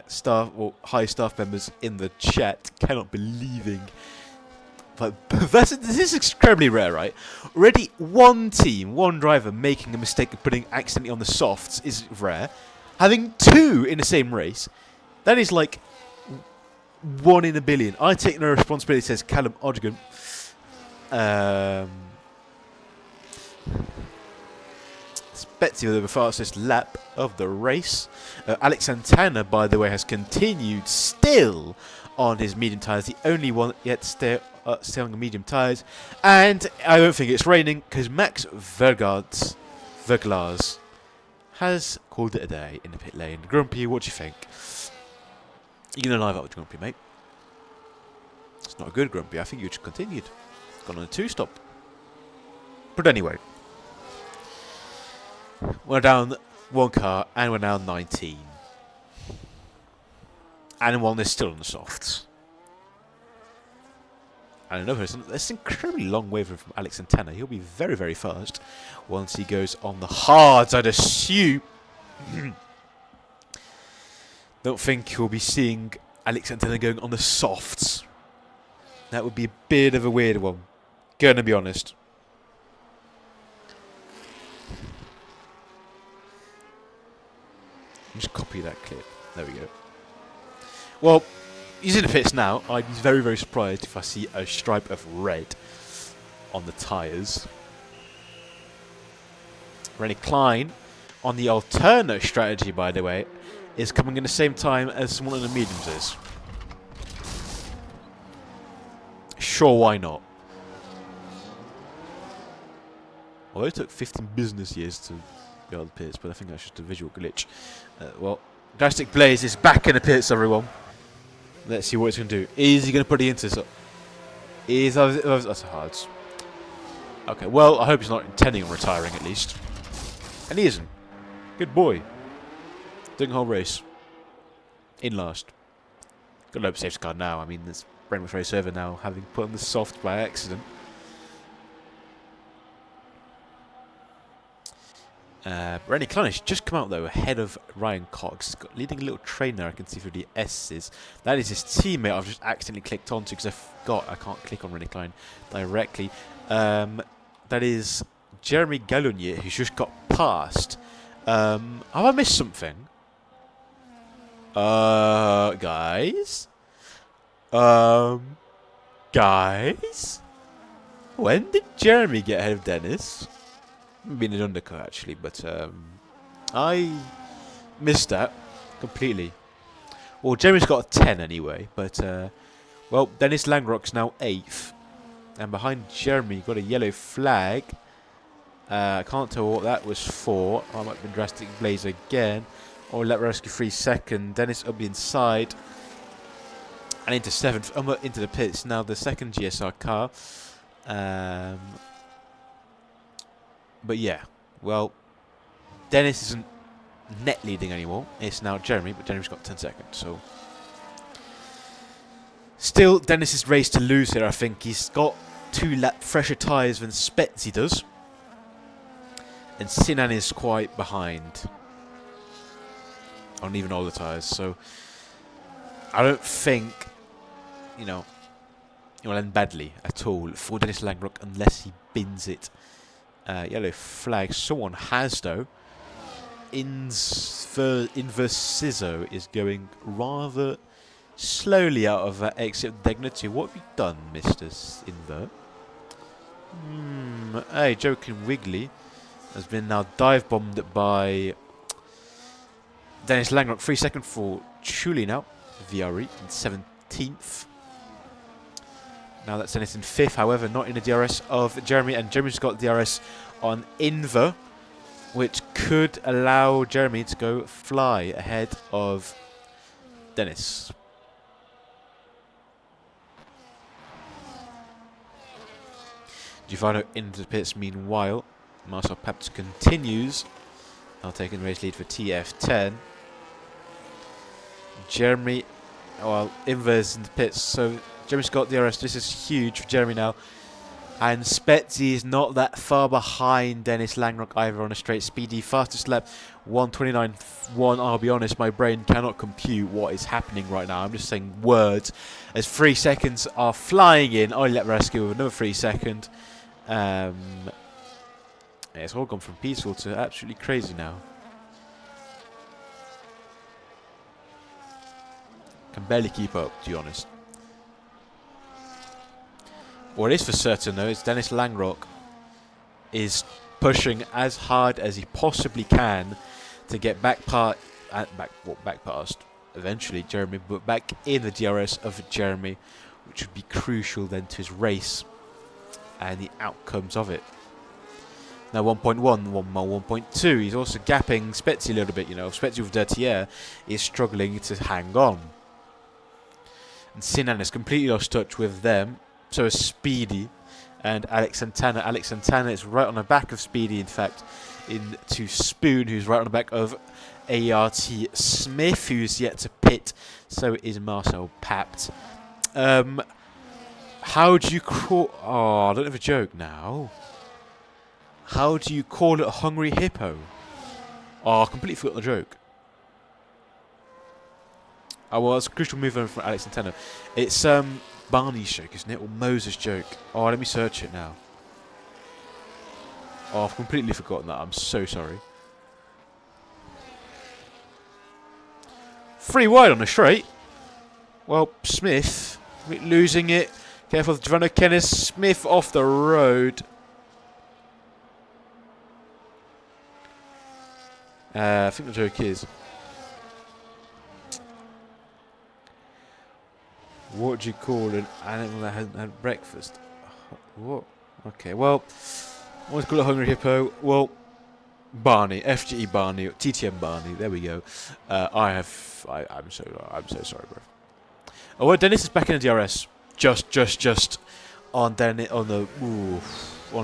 staff or high staff members in the chat. Cannot believing. But this is incredibly rare, right? Already one team, one driver making a mistake of putting accidentally on the softs is rare. Having two in the same race, that is like 1 in a billion. I take no responsibility, says Callum Odrigan. Betsy with the fastest lap of the race. Alex Santana, by the way, has continued still on his medium tyres. The only one yet still on the medium tyres. And I don't think it's raining because Max Verglas has called it a day in the pit lane. Grumpy, what do you think? You're going to live up with Grumpy, mate. It's not a good Grumpy. I think you should continued. Gone on a 2-stop. But anyway. We're down one car and we're now 19. And one is still on the softs. And another is an incredibly long way from Alex Santana. He'll be very, very fast once he goes on the hards, I'd assume. Don't think you'll be seeing Alex Santana going on the softs. That would be a bit of a weird one. Gonna be honest. Just copy that clip. There we go. Well, he's in the pits now. I'd be very, very surprised if I see a stripe of red on the tyres. Rennie Klein, on the alternate strategy, by the way, is coming in the same time as one of the mediums is. Sure, why not? Although it took 15 business years to go out of the pits, but I think that's just a visual glitch. Well, Drastic Blaze is back in the pits, everyone. Let's see what he's going to do. Is he going to put the into? That's a hard. Okay, well, I hope he's not intending on retiring at least. And he isn't. Good boy. Doing the whole race. In last. Got to hope safety car now. I mean, there's Brentwood race over now, having put on the soft by accident. Rennie Kleinish just come out though ahead of Ryan Cox. He's got leading a little train there. I can see through the S's. That is his teammate. I've just accidentally clicked onto because I forgot I can't click on Rennie Klein directly. That is Jeremy Gallonier, who's just got past. Have I missed something? Guys. Guys. When did Jeremy get ahead of Dennis? Been an undercut actually, but I missed that completely. Well, Jeremy's got a 10 anyway, but well, Dennis Langrock's now 8th, and behind Jeremy got a yellow flag. I can't tell what that was for. I might have been Drastic Blaze again, or let Rescue 3 second. Dennis up the inside and into 7th, into the pits. Now the second GSR car. But yeah, well, Dennis isn't net leading anymore. It's now Jeremy, but Jeremy's got 10 seconds. So still Dennis's race to lose here. I think he's got 2 lap fresher tyres than Spetzi does, and Sinan is quite behind on even older tyres. So I don't think, you know, it will end badly at all for Dennis Langrock unless he bins it. Yellow flag. Someone has, though. Inversizo is going rather slowly out of that exit dignity. What have you done, Mr. Inver? Hey, Joking Wiggly has been now dive bombed by Dennis Langrock. 3 seconds for Chuli now. VRE in 17th. Now that's Dennis in 5th, however, not in the DRS of Jeremy, and Jeremy's got DRS on Inver, which could allow Jeremy to go fly ahead of Dennis. Giovanni into the pits meanwhile. Marcel Papt continues, now taking the race lead for TF10. Jeremy, well, Inver's in the pits, so Jeremy's got DRS. This is huge for Jeremy now. And Spetzi is not that far behind Dennis Langrock either on a straight speedy. Fastest lap, 1:29.1. I'll be honest, my brain cannot compute what is happening right now. I'm just saying words. As 3 seconds are flying in. Only lap rescue with another 3 second. Yeah, it's all gone from peaceful to absolutely crazy now. Can barely keep up, to be honest. What is for certain, though, is Dennis Langrock is pushing as hard as he possibly can to get back past eventually Jeremy, but back in the DRS of Jeremy, which would be crucial then to his race and the outcomes of it. Now 1.1, 1 mile 1.2. He's also gapping Spetzi a little bit. You know, Spetzi with dirty air is struggling to hang on, and Sinan has completely lost touch with them. So is Speedy and Alex Santana. Alex Santana is right on the back of Speedy, in fact, into Spoon, who's right on the back of ART Smith, who's yet to pit. So is Marcel Papt. How do you call... Oh, I don't have a joke now. How do you call it a hungry hippo? Oh, I completely forgot the joke. Oh, well, it's a crucial move from Alex Santana. It's Barney's joke, isn't it? Or Moses' joke. Oh, let me search it now. Oh, I've completely forgotten that. I'm so sorry. 3 wide on a straight. Well, Smith losing it. Careful with Giovanni Kenneth. Smith off the road. I think the joke is... What do you call an animal that hasn't had breakfast? What? Okay, well, what's called a hungry hippo? Well, Barney, FGE Barney, TTM Barney. There we go. I'm so sorry, bro. Oh, well, Dennis is back in the DRS. Just on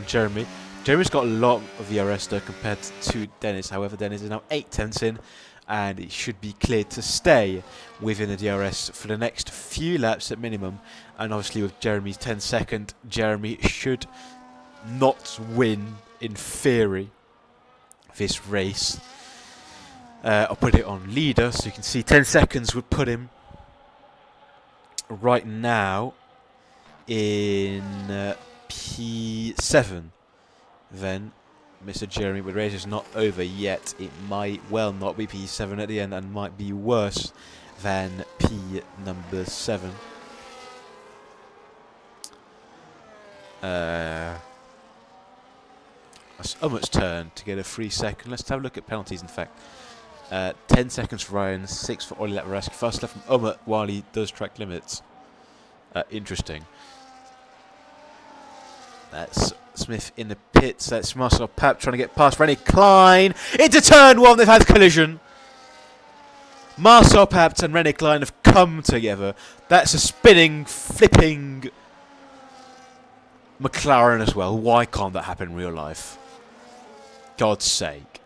Jeremy. Jeremy's got a lot of DRS though compared to Dennis. However, Dennis is now 8/10 in, and it should be cleared to stay within the DRS for the next few laps at minimum. And obviously with Jeremy's 10-second, Jeremy should not win in theory this race. I'll put it on leader so you can see 10 seconds would put him right now in P7. Then Mr. Jeremy, but the race is not over yet. It might well not be P7 at the end and might be worse than P number 7. That's Umut's turn to get a free second. Let's have a look at penalties, in fact. 10 seconds for Ryan, 6 for Ollie Latveresk. Fast left from Umut while he does track limits. Interesting. That's Smith in the pits. That's Marcel Papp trying to get past Rennie Klein. Into turn 1, they've had a collision. Marcel Papp and Rennie Klein have come together. That's a spinning, flipping McLaren as well. Why can't that happen in real life? God's sake.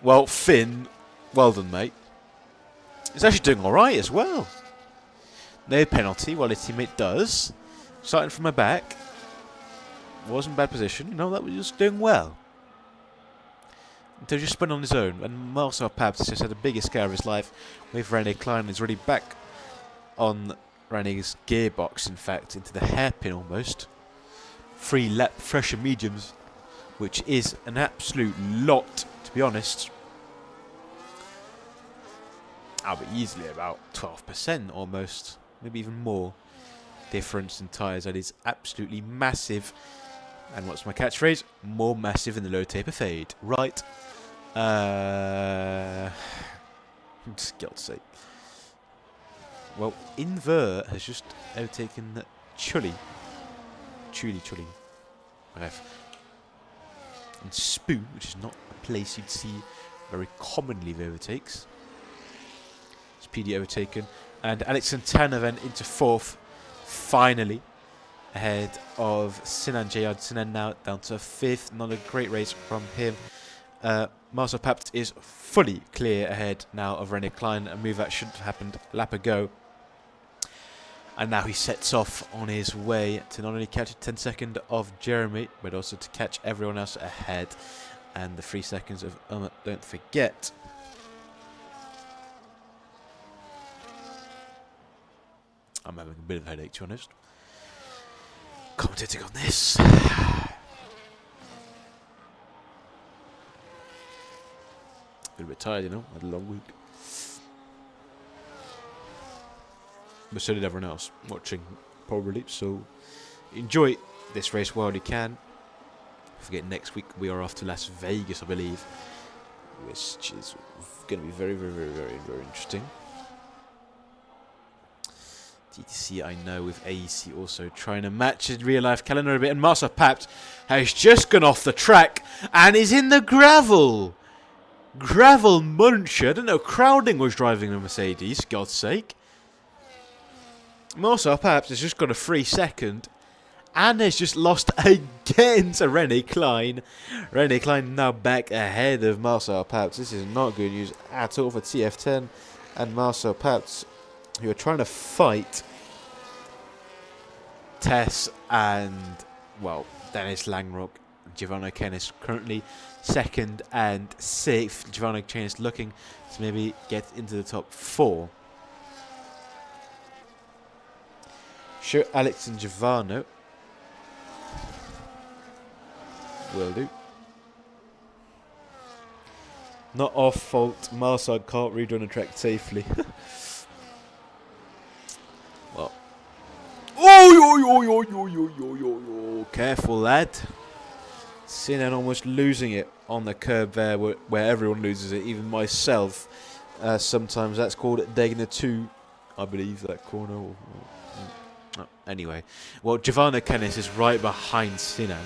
Well, Finn, well done, mate. He's actually doing alright as well. No penalty while his teammate does. Starting from my back. Wasn't in bad position. You know, that was just doing well. Until he just spun on his own. And Marcel Papp just had the biggest scare of his life with Rennie Klein. He's already back on Rennie's gearbox, in fact, into the hairpin almost. 3 lap fresher mediums, which is an absolute lot, to be honest. I'll be easily about 12% almost, maybe even more difference in tyres. That is absolutely massive. And what's my catchphrase? More massive than the low taper fade. Right. God's sake. Well, Inver has just overtaken Chully. And Spoon, which is not a place you'd see very commonly with overtakes. It's PD overtaken. And Alex Santana then into 4th, finally, ahead of Sinan Jayad. Sinan now down to 5th. Not a great race from him. Marcel Papp is fully clear ahead now of Rennie Klein, a move that shouldn't have happened a lap ago. And now he sets off on his way to not only catch a 10-second of Jeremy, but also to catch everyone else ahead. And the 3 seconds of don't forget. I'm having a bit of a headache, to be honest. Commentating on this. A bit tired, you know. Had a long week. But so did everyone else watching, probably. So enjoy this race while you can. Don't forget, next week we are off to Las Vegas, I believe, which is going to be very, very, very, very, very interesting. DTC, I know, with AEC also trying to match his real-life calendar a bit. And Marcel Papp has just gone off the track and is in the gravel. Gravel muncher. I don't know, Crowding was driving a Mercedes, God's sake. Marcel Papp has just got a 3 second and has just lost again to Rennie Klein. Rennie Klein now back ahead of Marcel Papp. This is not good news at all for TF10 and Marcel Papp, who are trying to fight Tess and, well, Dennis Langrock. Giovanni Kennis currently 2nd and 6th. Giovanni Kennis looking to maybe get into the top 4. Sure, Alex and Giovanni will do. Not our fault. Marcel can't rerun a track safely. Well. Oh, careful, lad. Sinan almost losing it on the curb there, where everyone loses it, even myself. Sometimes that's called Degner 2, I believe, that corner. Anyway, well, Giovanni Kennis is right behind Sinan.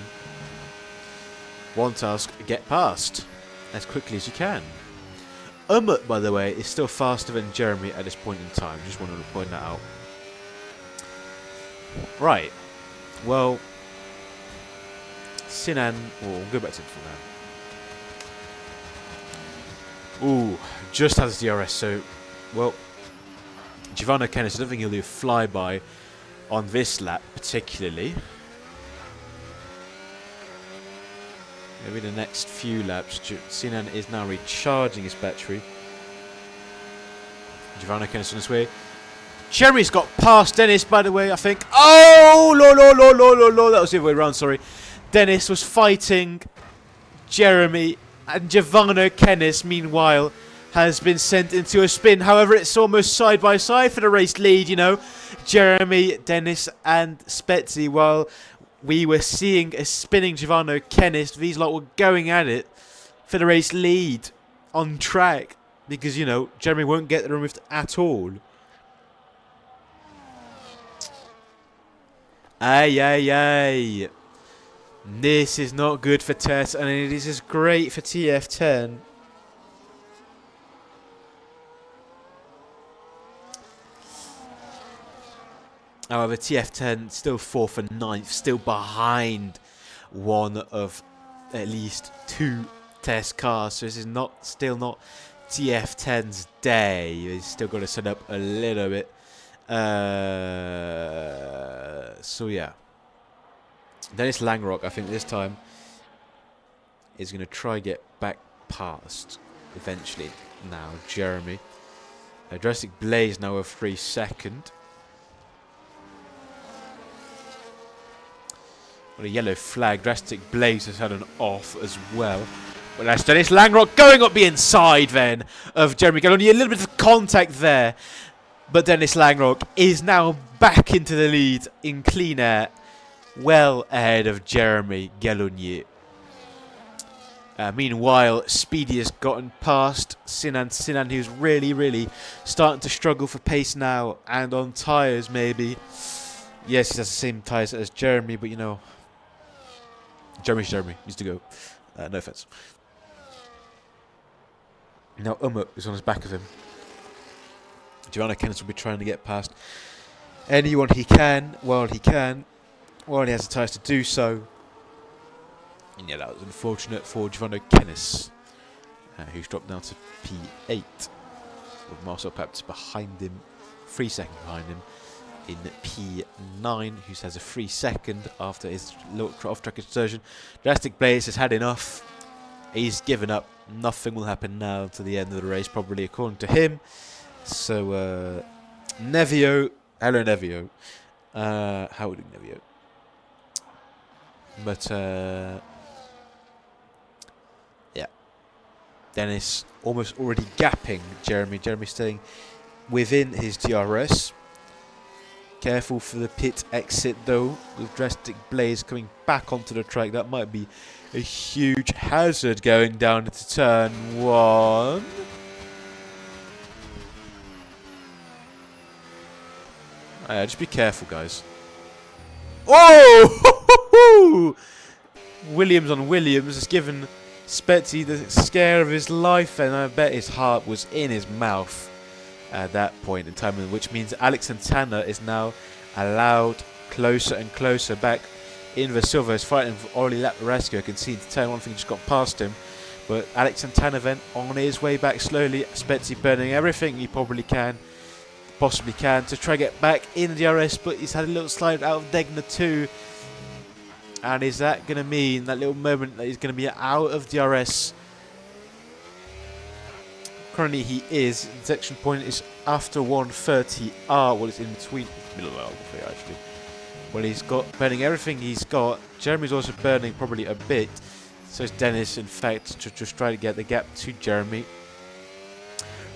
One task, get past as quickly as you can. Umut, by the way, is still faster than Jeremy at this point in time. Just wanted to point that out. Right. Well, Sinan, we'll go back to him for now. Ooh, just has DRS, so, well, Giovanni Kennis, I don't think he'll do a flyby on this lap particularly. maybe the next few laps. Sinan is now recharging his battery. Giovanni Kennis on his way. Jeremy's got past Dennis, by the way, I think. Oh, lo. That was the other way around, sorry. Dennis was fighting Jeremy, and Giovanni Kennis, meanwhile, has been sent into a spin. However, it's almost side by side for the race lead, you know. Jeremy, Dennis, and Spezzi, while we were seeing a spinning Giovanni Kennis, these lot were going at it for the race lead on track. Because, you know, Jeremy won't get removed at all. Ay. This is not good for Tess, and it is just great for TF10. However, TF10 still 4th and 9th, still behind one of at least 2 test cars. So this is still not TF10's day. He's still got to set up a little bit. So yeah. Dennis Langrock, I think this time, is going to try get back past eventually. Now, Jeremy. Drastic Blaze now a 3 second. Got a yellow flag. Drastic Blaze has had an off as well. But that's Dennis Langrock going up the inside then of Jeremy Galloni. A little bit of contact there. But Dennis Langrock is now back into the lead in clean air. Well ahead of Jeremy Gallonier. Meanwhile, Speedy has gotten past Sinan, who's really starting to struggle for pace now. And on tyres, maybe. Yes, he has the same tyres as Jeremy, but you know, Jeremy's Jeremy. Needs to go. No offense. Now Umut is on his back of him. Giovanni Kennis will be trying to get past anyone he can while he has the tyres to do so. And yeah, that was unfortunate for Giovanni Kennis, who's dropped down to P8. With Marcel Paps behind him, 3 seconds behind him in P9, who has a 3 second after his off-track excursion. Drastic Blaze has had enough. He's given up. Nothing will happen now to the end of the race, probably, according to him. So, Nevio. Hello, Nevio. How are we doing, Nevio? But, yeah. Dennis almost already gapping Jeremy. Jeremy staying within his DRS. Careful for the pit exit, though, with Drastic Blaze coming back onto the track. That might be a huge hazard going down into turn 1. Just be careful, guys. Oh! Williams on Williams has given Spezzi the scare of his life, and I bet his heart was in his mouth at that point in time, which means Alex Santana is now allowed closer and closer back in the silver. He's fighting for Orly Laparasko. I can see into turn 1, I think he just got past him. But Alex Santana then on his way back slowly. Spezzi burning everything he possibly can to try to get back in the DRS, but he's had a little slide out of Degner too. And is that going to mean that little moment that he's going to be out of DRS? Currently he is. The detection point is after 130R. Well, it's in between. Middle of the actually. Well, he's got burning everything he's got. Jeremy's also burning probably a bit. So is Dennis, in fact, to just try to get the gap to Jeremy.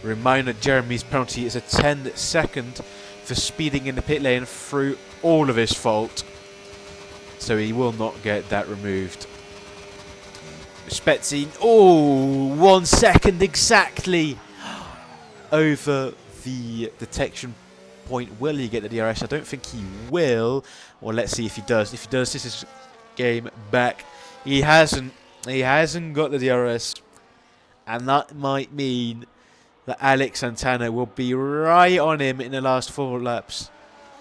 Reminder, Jeremy's penalty is a 10-second for speeding in the pit lane through all of his fault. So he will not get that removed. Spezzi, 1 second exactly over the detection point. Will he get the DRS? I don't think he will. Well, let's see if he does. If he does, this is game back. He hasn't got the DRS. And that might mean that Alex Santana will be right on him in the last 4 laps,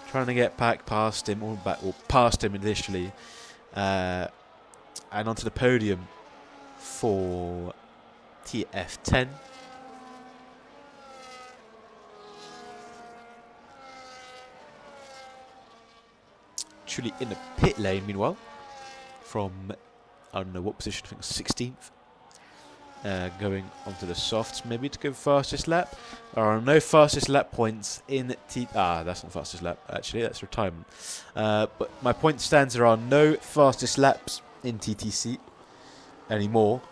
trying to get back past him, or past him initially, and onto the podium for TF10. Truly in the pit lane, meanwhile, from I don't know what position, I think 16th. Going onto the softs, maybe to go fastest lap. There are no fastest lap points in that's not fastest lap, actually, that's retirement. But my point stands, there are no fastest laps in TTC anymore.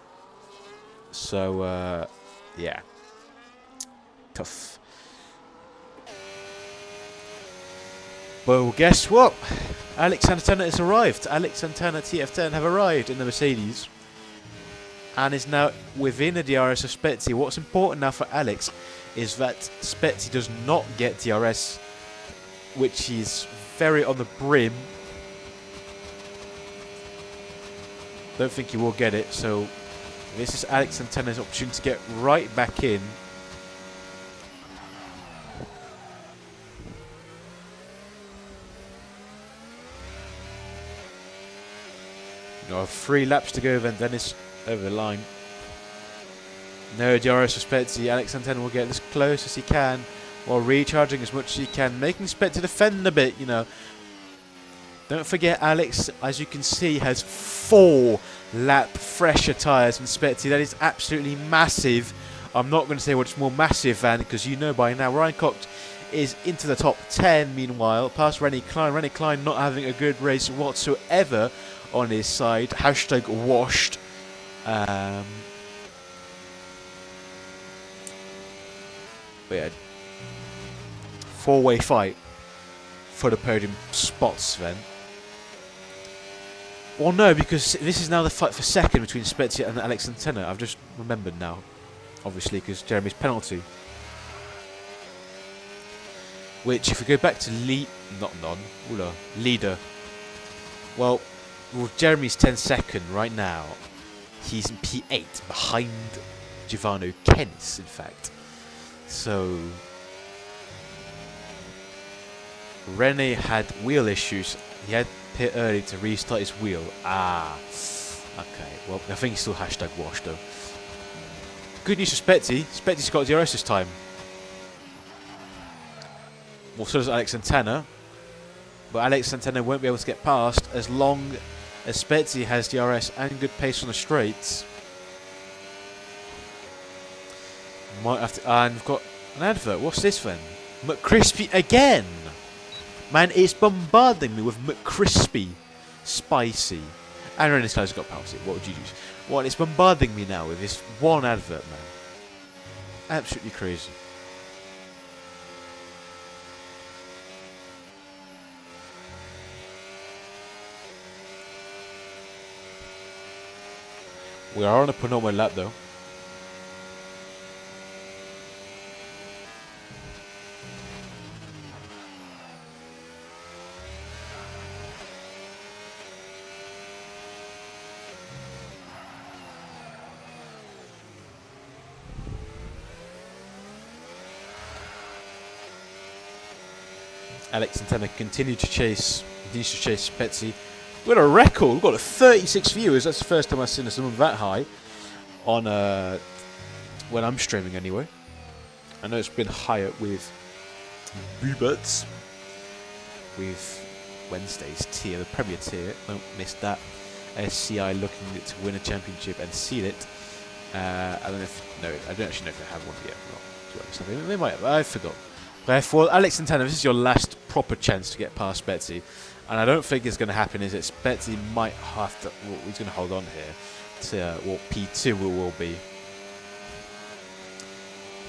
So, yeah. Tough. Well, guess what? Alex Santana has arrived. Alex Santana TF10 have arrived in the Mercedes and is now within the DRS of Spezzi. What's important now for Alex is that Spezzi does not get DRS, which is very on the brim. Don't think he will get it, so this is Alex Santana's opportunity to get right back in. You know, 3 laps to go, then Dennis over the line. No DRS for Spezzi. Alex Santana will get as close as he can while recharging as much as he can, making Spezzi defend a bit, you know. Don't forget, Alex, as you can see, has 4 lap fresher tyres than Spezzi. That is absolutely massive. I'm not going to say what's more massive than, because you know by now Ryan Cox is into the top 10, meanwhile, past Rennie Klein. Rennie Klein not having a good race whatsoever on his side. Hashtag washed. But yeah, 4-way fight for the podium spots then. Well, no, because this is now the fight for second between Spezia and Alex Santana. I've just remembered now, obviously, because Jeremy's penalty. Which, if we go back to leader. Well, with Jeremy's 10-second right now, he's in P8 behind Giovanni Kens, in fact. So Rene had wheel issues. He had pit early to restart his wheel. Okay. Well, I think he's still hashtag washed though. Good news for Spezzi. Spezzi's got DRS this time. Well, so does Alex Santana. But Alex Santana won't be able to get past as long as Spezzi has DRS and good pace on the straights. Might have to. And we've got an advert. What's this then? McCrispy again! Man, it's bombarding me with McCrispy, spicy. And Rennie's guy's got past it. What would you do? Well, it's bombarding me now with this one advert, man. Absolutely crazy. We are on a penultimate lap though. Alex Santana continues to chase Spezzi. We've got a record. We've got 36 viewers. That's the first time I've seen a number that high on when I'm streaming anyway. I know it's been higher with Bluebirds, with Wednesday's tier, the Premier tier. Don't miss that. SCI looking to win a championship and seal it. I don't actually know if they have one yet. To be honest, they might have. I forgot. Therefore, Alex Santana, this is your last proper chance to get past Spezzi. And I don't think it's going to happen, is it? Spezzi might have to. Well, he's going to hold on here to what P2 will be.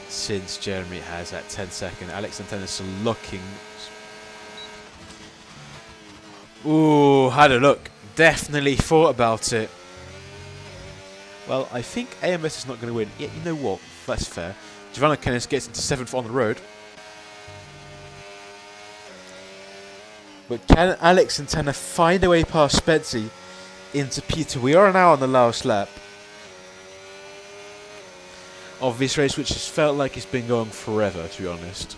Since Jeremy has that 10-second. Alex Santana's still looking. Ooh, had a look. Definitely thought about it. Well, I think AMS is not going to win. Yeah, you know what? That's fair. Giovanni Kenneth gets into 7th on the road. But can Alex Santana find a way past Spezzi into P2? We are now on the last lap of this race, which has felt like it's been going forever, to be honest.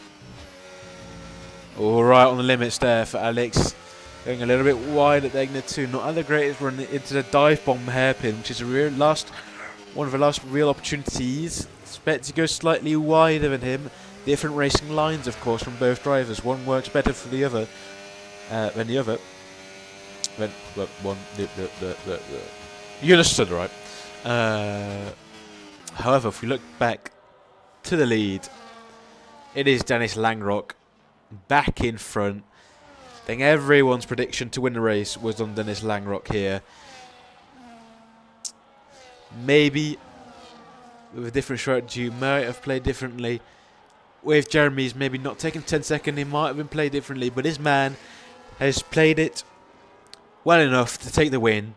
All right, on the limits there for Alex. Going a little bit wide at the exit 2. Not the greatest run into the dive bomb hairpin, which is one of the last real opportunities. Spezzi goes slightly wider than him. Different racing lines, of course, from both drivers. One works better for the other. Than the other. You understood, right? However, if we look back to the lead, it is Dennis Langrock back in front. I think everyone's prediction to win the race was on Dennis Langrock here. Maybe with a different strategy, you might have played differently. With Jeremy's maybe not taking 10 seconds, he might have been played differently. But this man has played it well enough to take the win.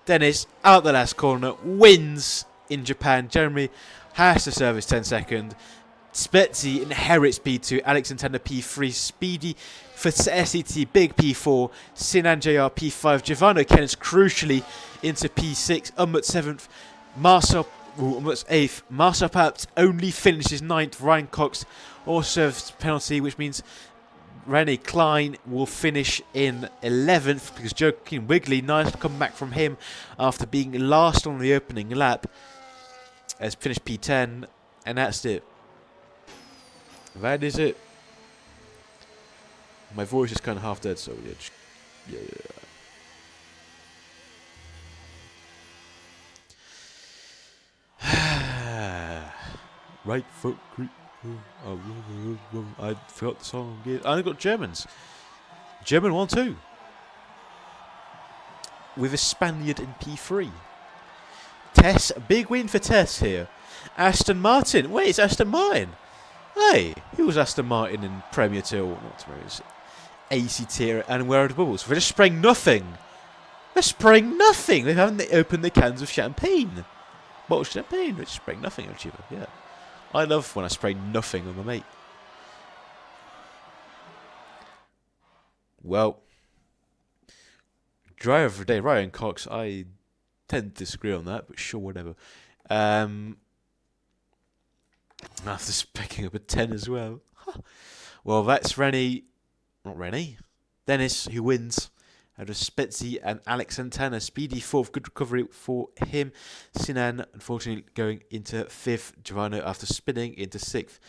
Dennis, out the last corner, wins in Japan. Jeremy has to serve his 10 second. Spetzi inherits P2, Alex Antenna P3, Speedy for SET, Big P4, Sinan JR P5, Giovanni Kenneth crucially into P6, Umut 7th, Umut's 8th, Marcel Papt only finishes 9th, Ryan Cox also serves penalty, which means Rene Klein will finish in 11th because Joaquin Wigley, nice comeback from him after being last on the opening lap, has finished P10, and that's it. That is it. My voice is kind of half dead, so yeah. Right foot creep. I forgot the song. I only got Germans. German 1-2. With a Spaniard in P3. Tess, big win for Tess here. Aston Martin. Wait, it's Aston Martin. Hey, who was Aston Martin in Premier 2? Not tomorrow, it's AC tier and where are the bubbles? They're just spraying nothing. They're spraying nothing. They haven't opened the cans of champagne. Bottle of champagne. They're just spraying nothing on Chiba. Yeah. I love when I spray nothing on my mate. Well, driver of the day, Ryan Cox. I tend to disagree on that, but sure, whatever. After picking up a 10 as well. Well, that's Dennis, who wins. Out of Spetzi and Alex Santana. Speedy 4th, good recovery for him. Sinan, unfortunately, going into 5th. Giovanni, after spinning, into 6th.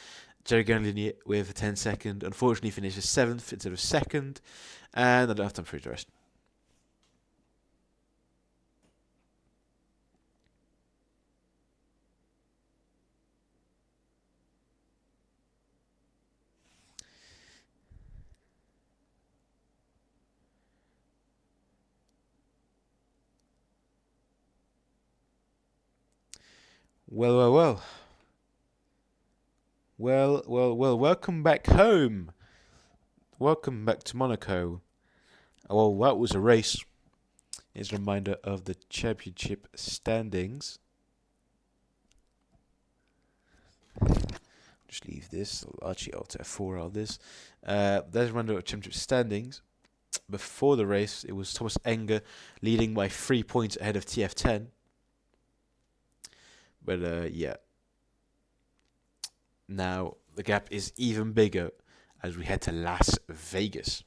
Jerry Ganlini with a 10 second. Unfortunately, finishes 7th instead of 2nd. And I don't have time for the rest. Well. Welcome back home. Welcome back to Monaco. Well, that was a race. It's a reminder of the championship standings. Just leave this. Actually, I'll take 4 out of this. There's a reminder of championship standings. Before the race, it was Thomas Enger leading by 3 points ahead of TF10. But yeah. Now the gap is even bigger as we head to Las Vegas.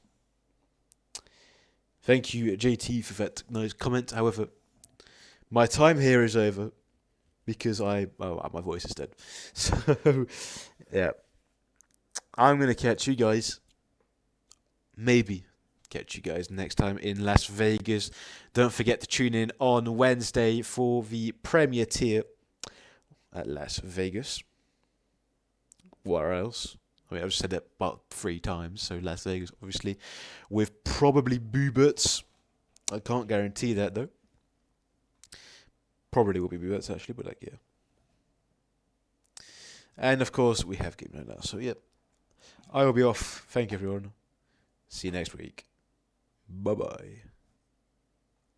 Thank you, JT, for that nice comment. However, my time here is over because my voice is dead. So, yeah. I'm going to catch you guys. Maybe catch you guys next time in Las Vegas. Don't forget to tune in on Wednesday for the Premier tier at Las Vegas. Where else? I mean, I've said it about 3 times, so Las Vegas, obviously, with probably Booberts. I can't guarantee that, though. Probably will be Booberts, actually, but yeah. And, of course, we have Game Night now, so yeah. I will be off. Thank you, everyone. See you next week. Bye-bye.